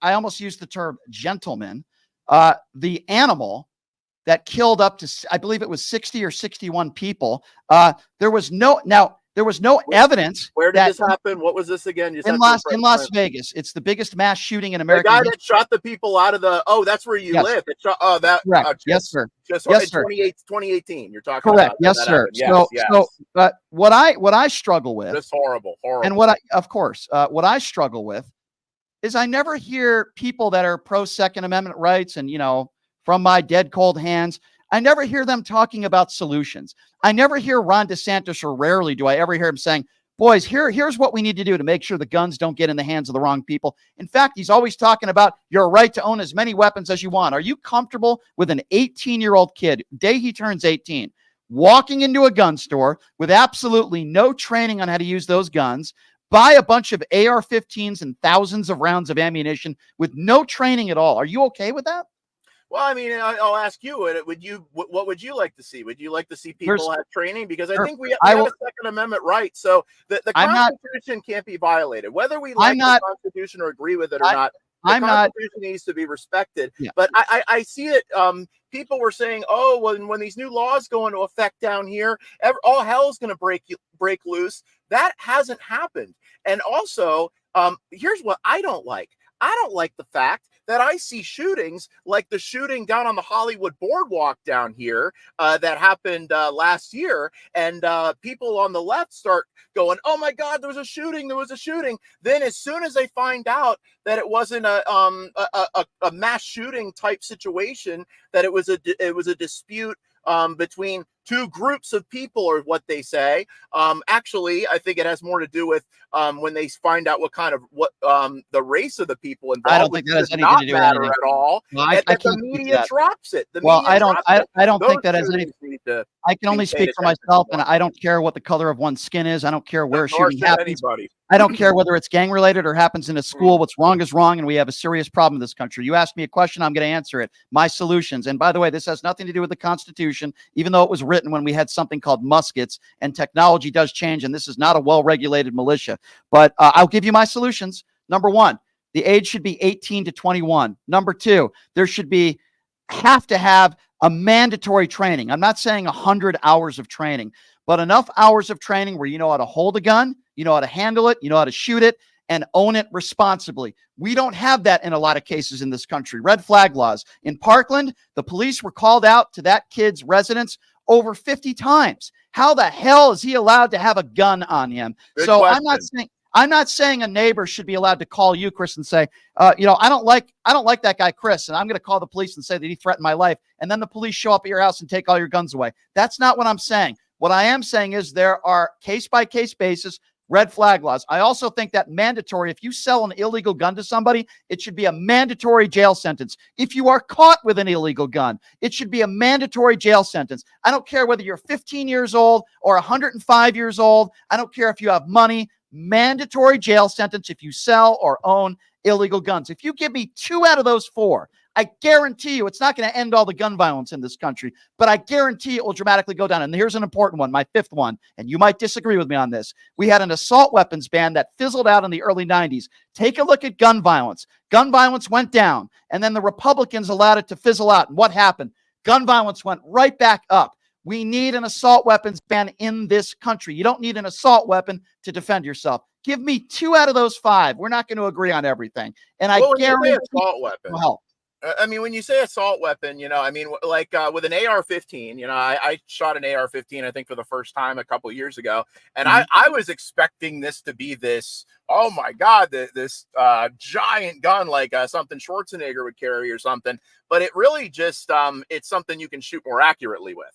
I almost used the term gentleman. The animal that killed up to, I believe it was 60 or 61 people. There was no evidence. Where did this happen? What was this again? In Las Vegas. It's the biggest mass shooting in America. The guy that shot the people out of the, that's where you live. It shot, yes, sir. Yes, sir. 2018. You're talking correct. About yes, sir. Yes, so what I struggle with. That's horrible. And what I struggle with is I never hear people that are pro Second Amendment rights and, from my dead cold hands, I never hear them talking about solutions. I never hear Ron DeSantis, or rarely do I ever hear him saying, boys, here's what we need to do to make sure the guns don't get in the hands of the wrong people. In fact, he's always talking about your right to own as many weapons as you want. Are you comfortable with an 18-year-old kid, day he turns 18, walking into a gun store with absolutely no training on how to use those guns, buy a bunch of AR-15s and thousands of rounds of ammunition with no training at all? Are you okay with that? Well, I mean, I'll ask you. What would you like to see? Would you like to see people have training? Because I think we have a Second Amendment right. So the Constitution can't be violated, whether we like the Constitution or agree with it or not. The Constitution needs to be respected. Yeah. But I see it. People were saying, when these new laws go into effect down here, all hell's going to break loose. That hasn't happened. And also, here's what I don't like. I don't like the fact that I see shootings like the shooting down on the Hollywood boardwalk down here that happened last year. And people on the left start going, oh, my God, there was a shooting. There was a shooting. Then as soon as they find out that it wasn't a mass shooting type situation, that it was a dispute between two groups of people, or what they say. Actually, I think it has more to do with when they find out what the race of the people involved. I don't think that has anything to do with matter anything. At all. Well, the media drops it. I don't think that has anything. I can only speak for myself, and I don't care what the color of one's skin is. I don't care where shooting happens. I don't care whether it's gang related or happens in a school. What's wrong is wrong, and we have a serious problem in this country. You asked me a question, I'm going to answer it. My solutions. And by the way, this has nothing to do with the Constitution, even though it was written when we had something called muskets, and technology does change, and this is not a well-regulated militia. But I'll give you my solutions. Number one, the age should be 18 to 21. Number two, there should have to have a mandatory training. I'm not saying 100 hours of training, but enough hours of training where you know how to hold a gun, you know how to handle it, you know how to shoot it, and own it responsibly. We don't have that in a lot of cases in this country. Red flag laws. In Parkland, the police were called out to that kid's residence over 50 times. How the hell is he allowed to have a gun on him? Good so question. I'm not saying a neighbor should be allowed to call you, Chris, and say, I don't like that guy, Chris, and I'm going to call the police and say that he threatened my life. And then the police show up at your house and take all your guns away. That's not what I'm saying. What I am saying is there are case-by-case basis red flag laws. I also think that mandatory, if you sell an illegal gun to somebody, it should be a mandatory jail sentence. If you are caught with an illegal gun, it should be a mandatory jail sentence. I don't care whether you're 15 years old or 105 years old. I don't care if you have money. Mandatory jail sentence if you sell or own illegal guns. If you give me 2 out of those 4, I guarantee you it's not going to end all the gun violence in this country, but I guarantee it will dramatically go down. And here's an important one, my 5th one, and you might disagree with me on this. We had an assault weapons ban that fizzled out in the early 90s. Take a look at gun violence. Gun violence went down, and then the Republicans allowed it to fizzle out. And what happened? Gun violence went right back up. We need an assault weapons ban in this country. You don't need an assault weapon to defend yourself. Give me 2 out of those 5. We're not going to agree on everything. And I guarantee assault weapon. Well, I mean, when you say assault weapon, I mean, like with an AR-15, I shot an AR-15, I think, for the first time a couple of years ago. And I was expecting this to be this, oh my God, this giant gun like something Schwarzenegger would carry or something. But it really just, it's something you can shoot more accurately with.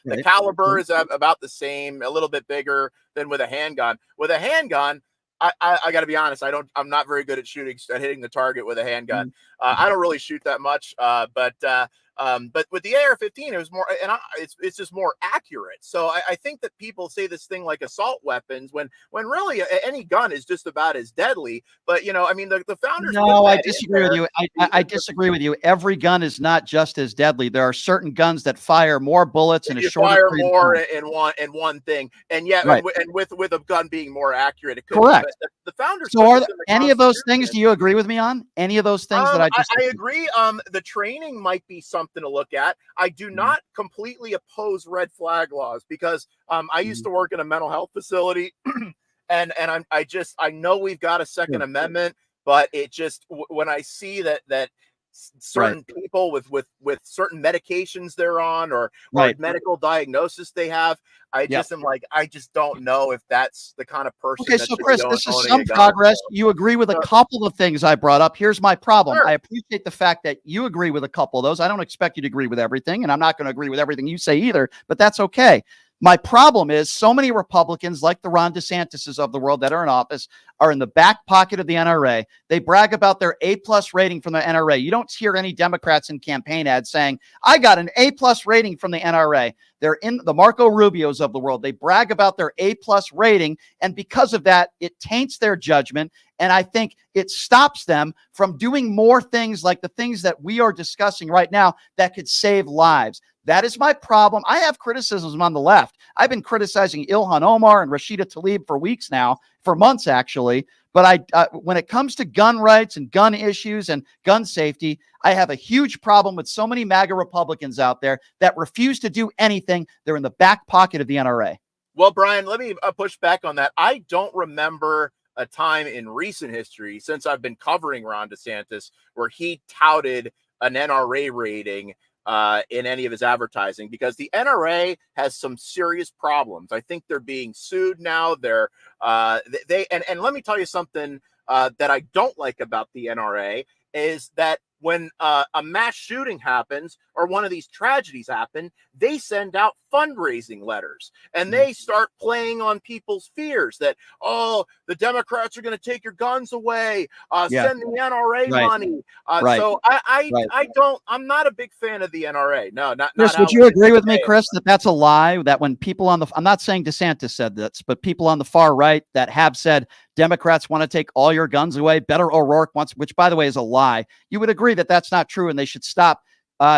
The caliber is about the same, a little bit bigger than with a handgun. With a handgun, I got to be honest. I'm not very good at hitting the target with a handgun. I don't really shoot that much. But with the AR-15, it was more, and it's just more accurate. So I think that people say this thing like assault weapons when really any gun is just about as deadly. But I mean, the founders. No, I disagree with you. I disagree with you. Every gun is not just as deadly. There are certain guns that fire more bullets in a shorter period more of time. in one thing, and yet, Right. and with a gun being more accurate, it could Correct. Be. But the founders. So are any of those things, do you agree with me on? Any of those things that I just I agree. The training might be something to look at. I do not completely oppose red flag laws because I used to work in a mental health facility, and I know we've got a Second Amendment, but it just when I see that certain people with certain medications they're on or medical diagnosis they have, I just am like, I just don't know if that's the kind of person. Okay, so Chris, this is some progress. You agree with a couple of things I brought up. Here's my problem. Sure. I appreciate the fact that you agree with a couple of those. I don't expect you to agree with everything, and I'm not going to agree with everything you say either, but that's okay. My problem is so many Republicans like the Ron DeSantis of the world that are in office are in the back pocket of the NRA. They brag about their A+ rating from the NRA. You don't hear any Democrats in campaign ads saying, I got an A+ rating from the NRA. They're in the Marco Rubios of the world. They brag about their A+ rating. And because of that, it taints their judgment. And I think it stops them from doing more things like the things that we are discussing right now that could save lives. That is my problem. I have criticisms on the left. I've been criticizing Ilhan Omar and Rashida Tlaib for weeks now, for months actually. But when it comes to gun rights and gun issues and gun safety, I have a huge problem with so many MAGA Republicans out there that refuse to do anything. They're in the back pocket of the NRA. Well, Brian, let me push back on that. I don't remember a time in recent history since I've been covering Ron DeSantis where he touted an NRA rating in any of his advertising, because the NRA has some serious problems. I think they're being sued now. And let me tell you something that I don't like about the NRA is that when a mass shooting happens or one of these tragedies happen, they send out fundraising letters and they start playing on people's fears that, oh, the Democrats are going to take your guns away, send the NRA money. So I'm not a big fan of the NRA. No, not Chris, would you agree with me, Chris, that that's a lie? That when people I'm not saying DeSantis said this, but people on the far right that have said Democrats want to take all your guns away, Beto O'Rourke wants, which by the way is a lie. You would agree that that's not true and they should stop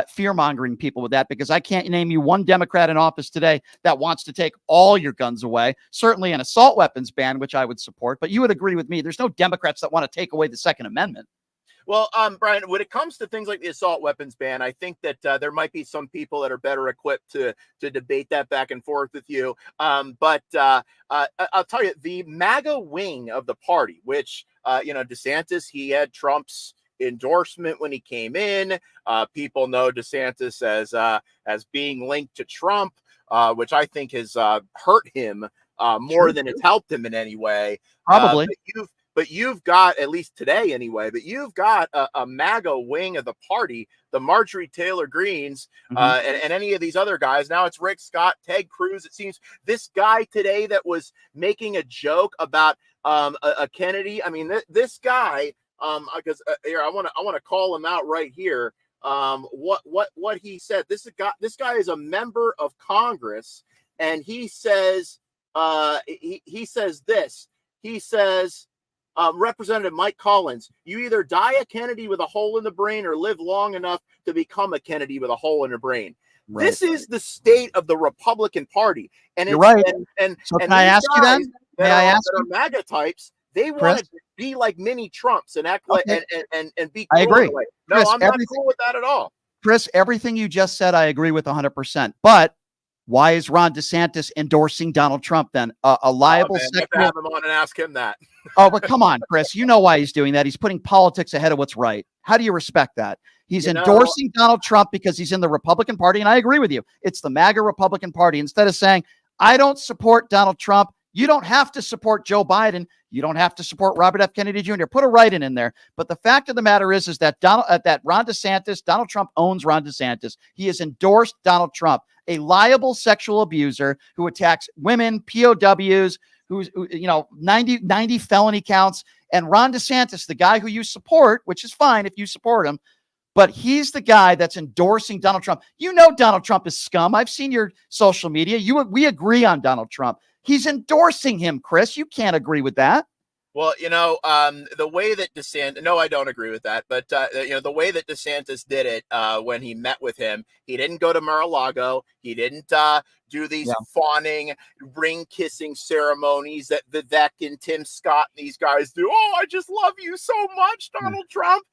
fear-mongering people with that, because I can't name you one Democrat in office today that wants to take all your guns away. Certainly an assault weapons ban, which I would support, but you would agree with me. There's no Democrats that want to take away the Second Amendment. Well, Brian, when it comes to things like the assault weapons ban, I think that there might be some people that are better equipped to debate that back and forth with you. But I'll tell you, the MAGA wing of the party, which, DeSantis, he had Trump's endorsement when he came in. People know DeSantis as being linked to Trump, which I think has hurt him more than it's helped him in any way. Probably. But you've got, at least today anyway, but you've got a MAGA wing of the party, the Marjorie Taylor Greens, and any of these other guys. Now it's Rick Scott, Ted Cruz. It seems this guy today that was making a joke about a Kennedy. I mean, this guy, because here I want to call him out right here. What he said. This guy is a member of Congress, and he says he says this. He says. Representative Mike Collins, you either die a Kennedy with a hole in the brain or live long enough to become a Kennedy with a hole in the brain. Right. This is the state of the Republican Party. And you're right. And can I ask you then? May I ask you? MAGA types, they want to be like mini Trumps and act like and be cool. I agree. No, Chris, I'm not cool with that at all. Chris, everything you just said, I agree with 100%. But why is Ron DeSantis endorsing Donald Trump then? A liable secretary. Have him on and ask him that. Oh, but come on, Chris. You know why he's doing that. He's putting politics ahead of what's right. How do you respect that? He's endorsing Donald Trump because he's in the Republican Party. And I agree with you. It's the MAGA Republican Party. Instead of saying, I don't support Donald Trump, you don't have to support Joe Biden. You don't have to support Robert F. Kennedy Jr. Put a write-in in there. But the fact of the matter is that Ron DeSantis, Donald Trump owns Ron DeSantis. He has endorsed Donald Trump, a liable sexual abuser who attacks women, POWs, who's 90 felony counts. And Ron DeSantis, the guy who you support, which is fine if you support him, but he's the guy that's endorsing Donald Trump. You know Donald Trump is scum. I've seen your social media. We agree on Donald Trump. He's endorsing him, Chris. You can't agree with that. Well, the way that DeSantis, no, I don't agree with that. But, the way that DeSantis did it when he met with him, he didn't go to Mar-a-Lago. He didn't do these fawning, ring-kissing ceremonies that Vivek and Tim Scott and these guys do. Oh, I just love you so much, Donald Trump.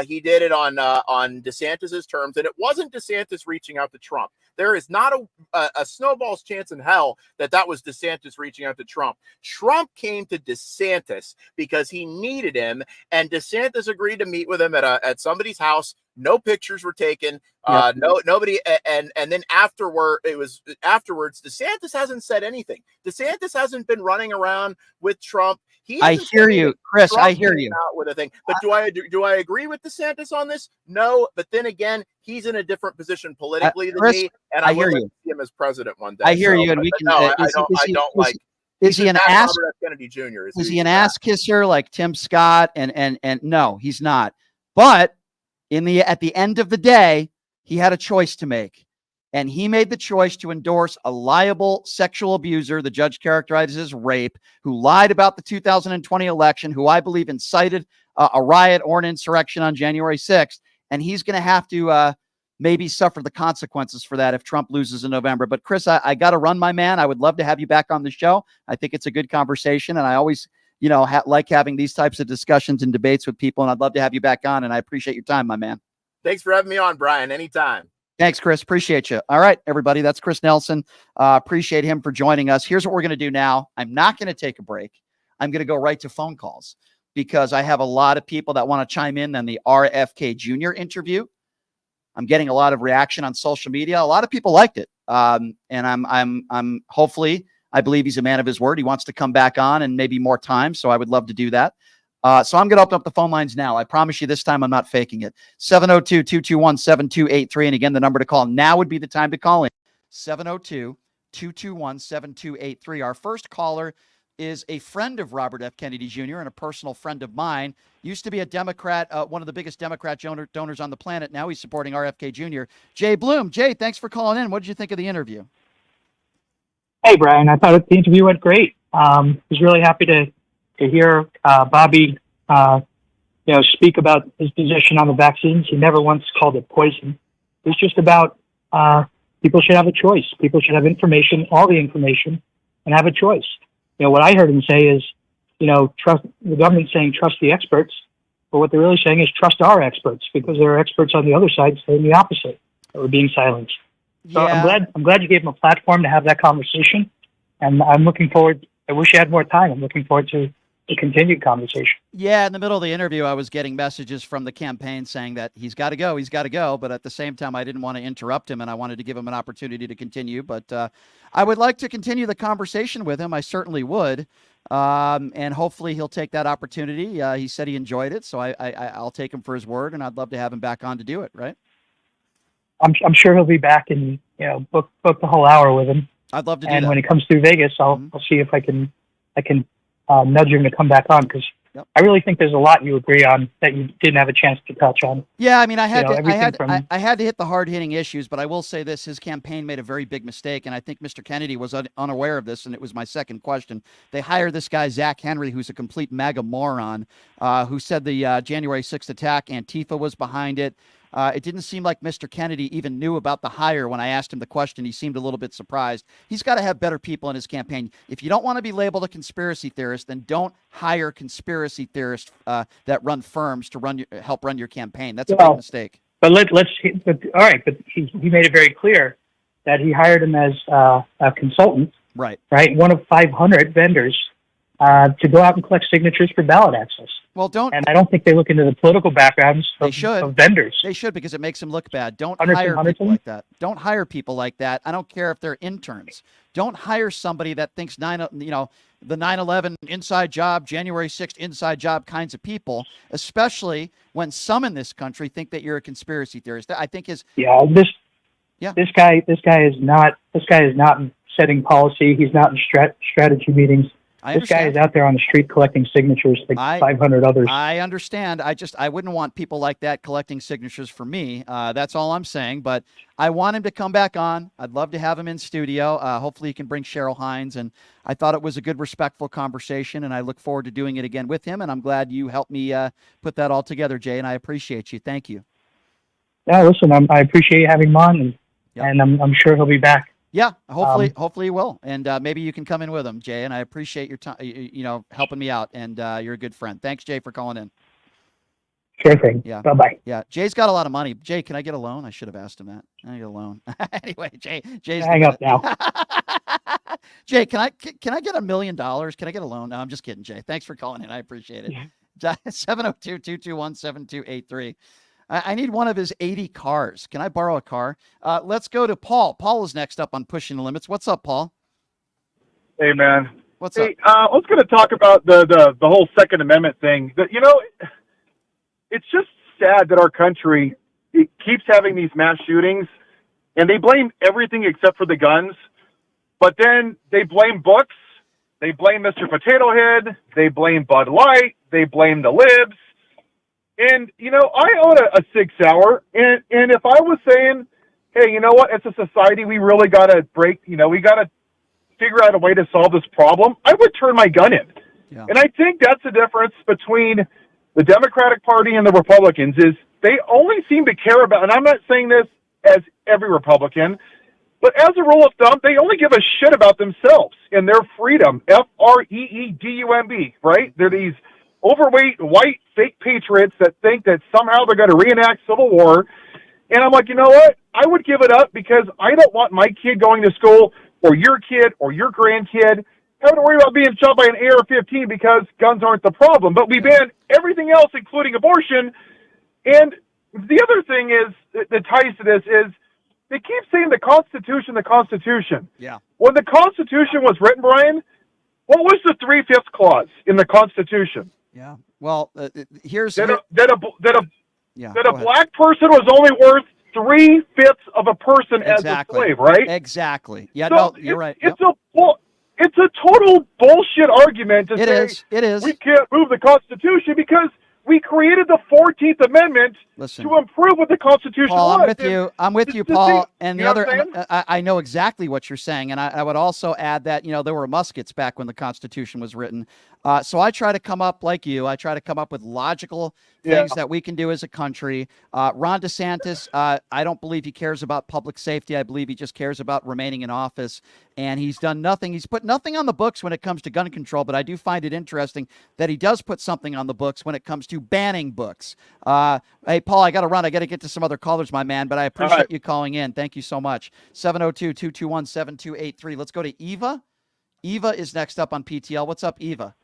He did it on DeSantis's terms, and it wasn't DeSantis reaching out to Trump. There is not a snowball's chance in hell that was DeSantis reaching out to Trump. Trump came to DeSantis because he needed him, and DeSantis agreed to meet with him at somebody's house. No pictures were taken. Nobody. And then afterwards, DeSantis hasn't said anything. DeSantis hasn't been running around with Trump. I hear you, Chris. Trump I hear you. out with a thing. But do I agree with DeSantis on this? No. But then again, he's in a different position politically than Chris, me, and I would like you. to see him as president one day. I hear you, and we can. No, I don't like. Is he an ass? Robert F. Kennedy Jr. Is he an ass kisser like Tim Scott? And no, he's not. But at the end of the day, he had a choice to make. And he made the choice to endorse a liable sexual abuser, the judge characterizes as rape, who lied about the 2020 election, who I believe incited a riot or an insurrection on January 6th. And he's going to have to maybe suffer the consequences for that if Trump loses in November. But Chris, I got to run, my man. I would love to have you back on the show. I think it's a good conversation. And I always, like having these types of discussions and debates with people. And I'd love to have you back on. And I appreciate your time, my man. Thanks for having me on, Brian. Anytime. Thanks, Chris. Appreciate you. All right, everybody. That's Chris Nelson. Appreciate him for joining us. Here's what we're going to do now. I'm not going to take a break. I'm going to go right to phone calls because I have a lot of people that want to chime in on the RFK Jr. interview. I'm getting a lot of reaction on social media. A lot of people liked it. And I'm hopefully, I believe he's a man of his word. He wants to come back on and maybe more time. So I would love to do that. So I'm going to open up the phone lines now. I promise you this time I'm not faking it. 702-221-7283. And again, the number to call now would be the time to call in. 702-221-7283. Our first caller is a friend of Robert F. Kennedy Jr. and a personal friend of mine. Used to be a Democrat, one of the biggest Democrat donors on the planet. Now he's supporting RFK Jr. Jay Bloom. Jay, thanks for calling in. What did you think of the interview? Hey, Brian. I thought the interview went great. Was really happy to hear Bobby, speak about his position on the vaccines. He never once called it poison. It was just about people should have a choice. People should have information, all the information, and have a choice. What I heard him say is, trust the government saying trust the experts, but what they're really saying is trust our experts because there are experts on the other side saying the opposite that we're being silenced. So Yeah. I'm glad you gave him a platform to have that conversation, and I'm looking forward. I wish you had more time. I'm looking forward to a continued conversation. Yeah, in the middle of the interview, I was getting messages from the campaign saying that he's got to go. But at the same time, I didn't want to interrupt him, and I wanted to give him an opportunity to continue. But I would like to continue the conversation with him. I certainly would. And hopefully he'll take that opportunity. He said he enjoyed it, so I'll take him for his word, and I'd love to have him back on to do it, right? I'm sure he'll be back and book the whole hour with him. I'd love to do and that. when he comes through Vegas, I'll see if I can nudge him to come back on because I really think there's a lot you agree on that you didn't have a chance to touch on. Yeah, I mean, I had to hit the hard-hitting issues, but I will say this: his campaign made a very big mistake, and I think Mr. Kennedy was unaware of this, and it was my second question. They hired this guy Zach Henry, who's a complete MAGA moron, who said the January 6th attack, Antifa was behind it. It didn't seem like Mr. Kennedy even knew about the hire. When I asked him the question, he seemed a little bit surprised. He's got to have better people in his campaign. If you don't want to be labeled a conspiracy theorist, then don't hire conspiracy theorists that run firms to help run your campaign. That's a big mistake. But all right. But he made it very clear that he hired him as a consultant, right? One of 500 vendors to go out and collect signatures for ballot access. Well, don't. And I don't think they look into the political backgrounds of vendors. They should, because it makes them look bad. Don't Hunterton. hire people like that. Don't hire people like that. I don't care if they're interns. Don't hire somebody that thinks the 9/11 inside job, January 6th inside job kinds of people, especially when some in this country think that you're a conspiracy theorist. I think this guy is not setting policy. He's not in strategy meetings. This guy is out there on the street collecting signatures like 500 others. I understand. I wouldn't want people like that collecting signatures for me. That's all I'm saying. But I want him to come back on. I'd love to have him in studio. Hopefully he can bring Cheryl Hines. And I thought it was a good, respectful conversation, and I look forward to doing it again with him. And I'm glad you helped me put that all together, Jay, and I appreciate you. Thank you. Yeah, listen, I appreciate you having him on, and I'm sure he'll be back. Yeah, hopefully he will, and maybe you can come in with him, Jay. And I appreciate your time, helping me out, and you're a good friend. Thanks, Jay, for calling in. Sure thing. Yeah. Bye-bye. Yeah, Jay's got a lot of money. Jay, can I get a loan? I should have asked him that. Can I get a loan? Anyway, Jay's hang up now. Jay, can I get $1 million? Can I get a loan? No, I'm just kidding, Jay. Thanks for calling in. I appreciate it. 702-221-7283. I need one of his 80 cars. Can I borrow a car? Let's go to Paul. Paul is next up on Pushing the Limits. What's up, Paul? Hey, man. What's up? I was going to talk about the whole Second Amendment thing. It's just sad that our country keeps having these mass shootings, and they blame everything except for the guns. But then they blame books. They blame Mr. Potato Head. They blame Bud Light. They blame the libs. And, I own a Sig Sauer, and if I was saying, hey, you know what, as a society, we really got to we got to figure out a way to solve this problem, I would turn my gun in. Yeah. And I think that's the difference between the Democratic Party and the Republicans is they only seem to care about, and I'm not saying this as every Republican, but as a rule of thumb, they only give a shit about themselves and their freedom, F-R-E-E-D-U-M-B, right? They're these overweight, white, fake patriots that think that somehow they're going to reenact Civil War. And I'm like, you know what? I would give it up because I don't want my kid going to school or your kid or your grandkid having to worry about being shot by an AR-15 because guns aren't the problem. But we ban everything else, including abortion. And the other thing is that ties to this is they keep saying the Constitution, the Constitution. Yeah. When the Constitution was written, Brian, what was the 3/5 clause in the Constitution? Yeah. Well, here's that a black person was only worth 3/5 of a person as a slave, right? Exactly. Yeah. So no, you're right. It's a total bullshit argument to say it is. We can't move the Constitution because we created the 14th Amendment to improve what the Constitution Paul, was. I'm with you, Paul. And the other, I know exactly what you're saying. And I would also add that, there were muskets back when the Constitution was written. So I try to come up like you. I try to come up with logical things that we can do as a country. Ron DeSantis, I don't believe he cares about public safety. I believe he just cares about remaining in office. And he's done nothing. He's put nothing on the books when it comes to gun control. But I do find it interesting that he does put something on the books when it comes to banning books. Hey, Paul, I got to run. I got to get to some other callers, my man. But I appreciate you calling in. Thank you so much. 702-221-7283. Let's go to Eva. Eva is next up on PTL. What's up, Eva?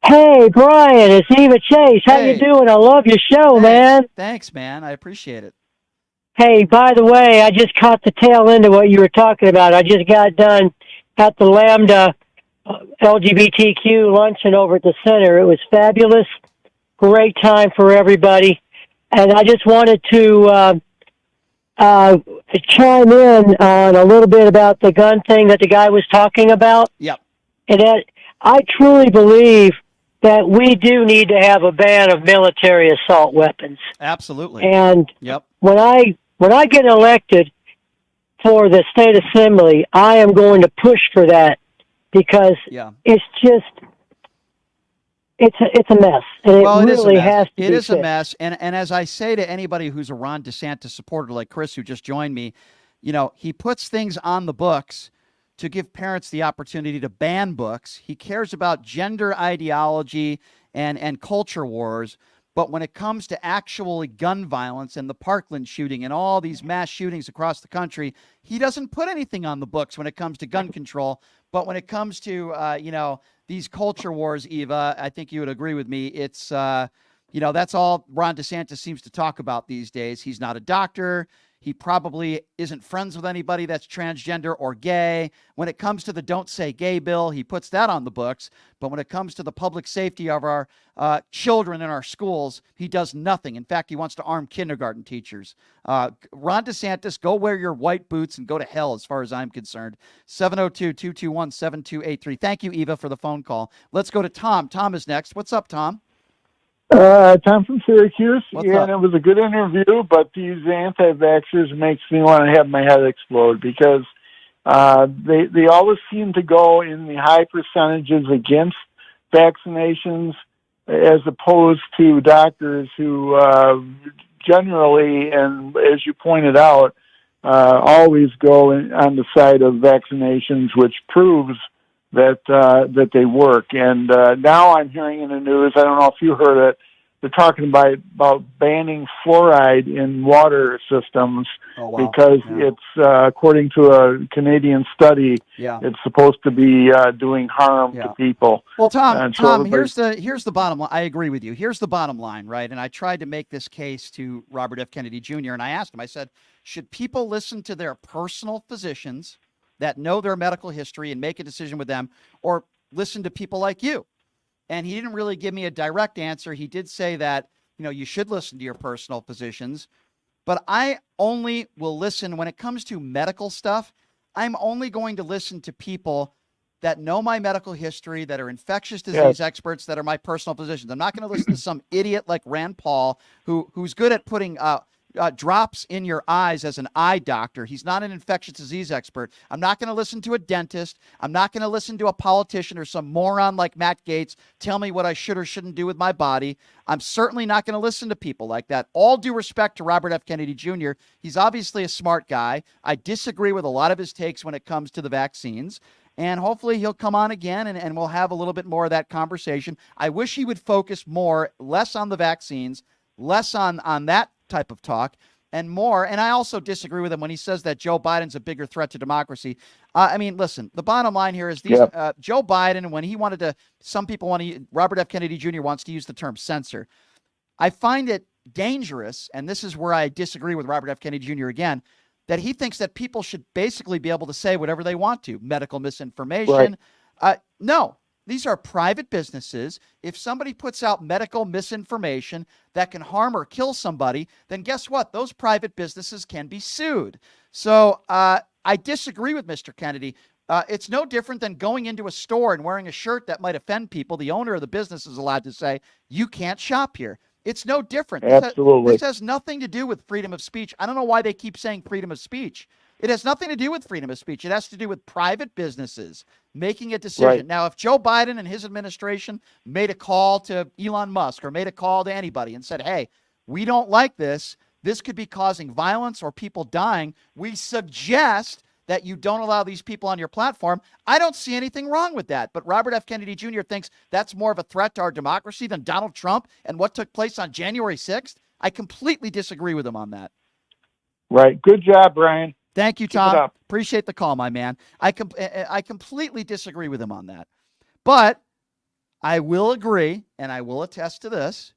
Hey, Brian, it's Eva Chase. How you doing? I love your show, man. Thanks, man. I appreciate it. Hey, by the way, I just caught the tail end of what you were talking about. I just got done at the Lambda LGBTQ luncheon over at the center. It was fabulous. Great time for everybody. And I just wanted to chime in on a little bit about the gun thing that the guy was talking about. Yep. And that I truly believe that we do need to have a ban of military assault weapons. Absolutely. And yep. when I get elected for the state assembly, I am going to push for that because it's just it's a mess. And well, it really has to be It is fixed. a mess. And as I say to anybody who's a Ron DeSantis supporter like Chris, who just joined me, he puts things on the books to give parents the opportunity to ban books. He cares about gender ideology and culture wars. But when it comes to actually gun violence and the Parkland shooting and all these mass shootings across the country, he doesn't put anything on the books when it comes to gun control. But when it comes to, these culture wars, Eva, I think you would agree with me. It's, that's all Ron DeSantis seems to talk about these days. He's not a doctor. He probably isn't friends with anybody that's transgender or gay. When it comes to the Don't Say Gay bill, he puts that on the books. But when it comes to the public safety of our children in our schools, he does nothing. In fact, he wants to arm kindergarten teachers. Ron DeSantis, go wear your white boots and go to hell as far as I'm concerned. 702-221-7283. Thank you, Eva, for the phone call. Let's go to Tom. Tom is next. What's up, Tom? Tom from Syracuse. What's up? And it was a good interview, but these anti-vaxxers makes me want to have my head explode because they always seem to go in the high percentages against vaccinations as opposed to doctors who generally, and as you pointed out, always go on the side of vaccinations, which proves that they work. And now I'm hearing in the news, I don't know if you heard it, they're talking about banning fluoride in water systems because it's, according to a Canadian study, it's supposed to be doing harm to people. Well, Tom, so here's the bottom line. I agree with you. Here's the bottom line, right? And I tried to make this case to Robert F. Kennedy Jr., and I asked him, I said, should people listen to their personal physicians that know their medical history and make a decision with them, or listen to people like you? And he didn't really give me a direct answer. He did say that, you should listen to your personal physicians, but I only will listen when it comes to medical stuff. I'm only going to listen to people that know my medical history, that are infectious disease experts, that are my personal physicians. I'm not going to listen to some idiot like Rand Paul, who's good at putting drops in your eyes as an eye doctor. He's not an infectious disease expert. I'm not going to listen to a dentist. I'm not going to listen to a politician or some moron like Matt Gaetz tell me what I should or shouldn't do with my body. I'm certainly not going to listen to people like that. All due respect to Robert F. Kennedy Jr., he's obviously a smart guy. I disagree with a lot of his takes when it comes to the vaccines. And hopefully he'll come on again and we'll have a little bit more of that conversation. I wish he would focus less on the vaccines, less on that type of talk, and more. And I also disagree with him when he says that Joe Biden's a bigger threat to democracy. Listen, the bottom line here is Joe Biden, when he wanted to, Robert F. Kennedy Jr. wants to use the term censor. I find it dangerous, and this is where I disagree with Robert F. Kennedy Jr. again, that he thinks that people should basically be able to say whatever they want to. Medical misinformation. Right. No. These are private businesses. If somebody puts out medical misinformation that can harm or kill somebody, then guess what? Those private businesses can be sued. So I disagree with Mr. Kennedy. It's no different than going into a store and wearing a shirt that might offend people. The owner of the business is allowed to say, you can't shop here. It's no different. Absolutely. This has nothing to do with freedom of speech. I don't know why they keep saying freedom of speech. It has nothing to do with freedom of speech. It has to do with private businesses making a decision. Right. Now, if Joe Biden and his administration made a call to Elon Musk or made a call to anybody and said, hey, we don't like this. This could be causing violence or people dying. We suggest that you don't allow these people on your platform. I don't see anything wrong with that. But Robert F. Kennedy Jr. thinks that's more of a threat to our democracy than Donald Trump and what took place on January 6th. I completely disagree with him on that. Right. Good job, Brian. Thank you, Tom. Appreciate the call, my man. I completely disagree with him on that. But I will agree, and I will attest to this,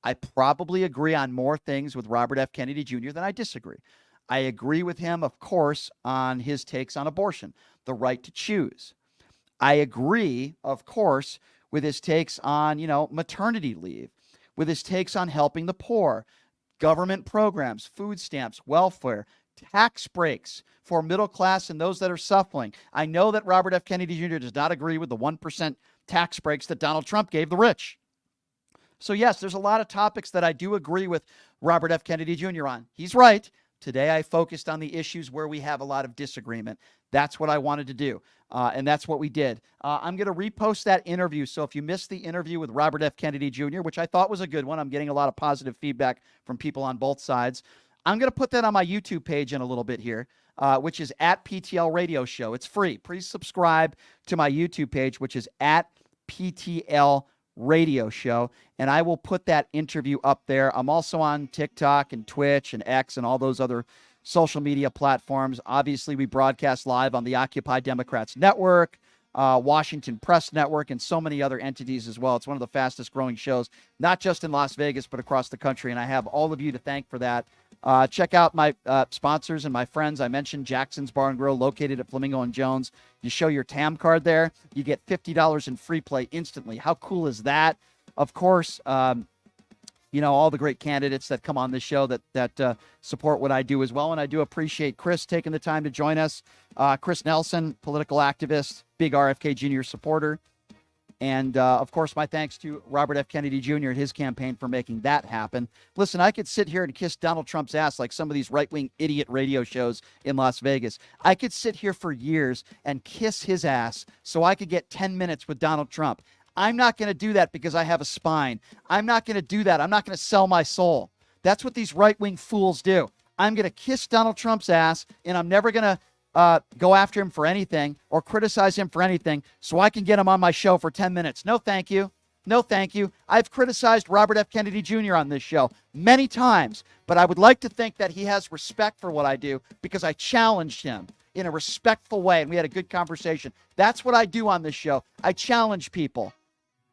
I probably agree on more things with Robert F. Kennedy Jr. than I disagree. I agree with him, of course, on his takes on abortion, the right to choose. I agree, of course, with his takes on, maternity leave, with his takes on helping the poor, government programs, food stamps, welfare, tax breaks for middle class and those that are suffering. I know that Robert F. Kennedy Jr. does not agree with the 1% tax breaks that Donald Trump gave the rich. So yes, there's a lot of topics that I do agree with Robert F. Kennedy Jr. on. He's right. Today I focused on the issues where we have a lot of disagreement. That's what I wanted to do, and that's what we did. I'm going to repost that interview, so if you missed the interview with Robert F. Kennedy Jr., which I thought was a good one, I'm getting a lot of positive feedback from people on both sides. I'm going to put that on my YouTube page in a little bit here, which is at PTL Radio Show. It's free. Please subscribe to my YouTube page, which is at PTL radio show, and I will put that interview up there. I'm also on TikTok and Twitch and X and all those other social media platforms. Obviously, we broadcast live on the Occupy Democrats Network, Washington Press Network, and so many other entities as well. It's one of the fastest growing shows, not just in Las Vegas, but across the country, and I have all of you to thank for that. Check out my sponsors and my friends. I mentioned Jackson's Bar and Grill, located at Flamingo and Jones. You show your TAM card there, you get $50 in free play instantly. How cool is that? Of course, all the great candidates that come on this show that support what I do as well. And I do appreciate Chris taking the time to join us. Chris Nelson, political activist, big RFK Jr. supporter. And, of course, my thanks to Robert F. Kennedy Jr. and his campaign for making that happen. Listen, I could sit here and kiss Donald Trump's ass like some of these right-wing idiot radio shows in Las Vegas. I could sit here for years and kiss his ass so I could get 10 minutes with Donald Trump. I'm not going to do that because I have a spine. I'm not going to do that. I'm not going to sell my soul. That's what these right-wing fools do. I'm going to kiss Donald Trump's ass, and I'm never going to go after him for anything or criticize him for anything so I can get him on my show for 10 minutes. No, thank you. No, thank you. I've criticized Robert F. Kennedy Jr. on this show many times, but I would like to think that he has respect for what I do because I challenged him in a respectful way, and we had a good conversation. That's what I do on this show. I challenge people.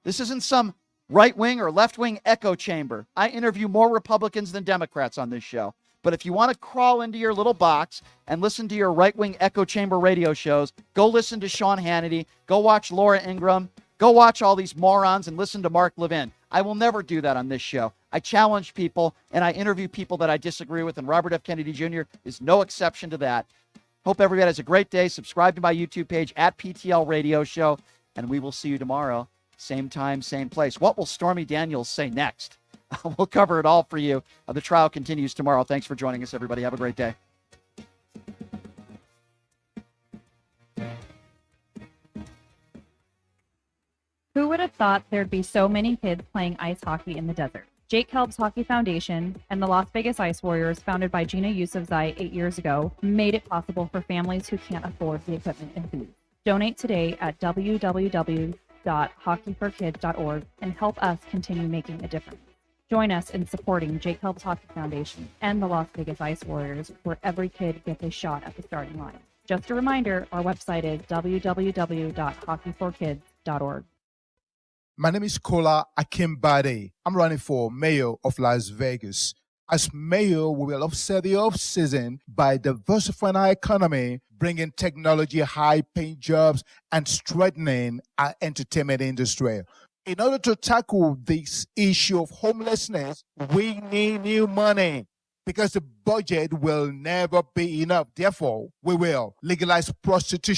This isn't some right-wing or left-wing echo chamber. I interview more Republicans than Democrats on this show. But if you want to crawl into your little box and listen to your right-wing echo chamber radio shows, go listen to Sean Hannity, go watch Laura Ingraham, go watch all these morons and listen to Mark Levin. I will never do that on this show. I challenge people, and I interview people that I disagree with, and Robert F. Kennedy Jr. is no exception to that. Hope everybody has a great day. Subscribe to my YouTube page at PTL Radio Show, and we will see you tomorrow. Same time, same place. What will Stormy Daniels say next? We'll cover it all for you. The trial continues tomorrow. Thanks for joining us, everybody. Have a great day. Who would have thought there'd be so many kids playing ice hockey in the desert? Jake Helb's Hockey Foundation and the Las Vegas Ice Warriors, founded by Gina Yousafzai 8 years ago, made it possible for families who can't afford the equipment and food. Donate today at www.hockeyforkids.org and help us continue making a difference. Join us in supporting Jake Helb's Hockey Foundation and the Las Vegas Ice Warriors, where every kid gets a shot at the starting line. Just a reminder, our website is www.hockeyforkids.org. My name is Kola Akimbade. I'm running for mayor of Las Vegas. As mayor, we will offset the off-season by diversifying our economy, bringing technology, high-paying jobs, and strengthening our entertainment industry. In order to tackle this issue of homelessness, we need new money because the budget will never be enough. Therefore, we will legalize prostitution.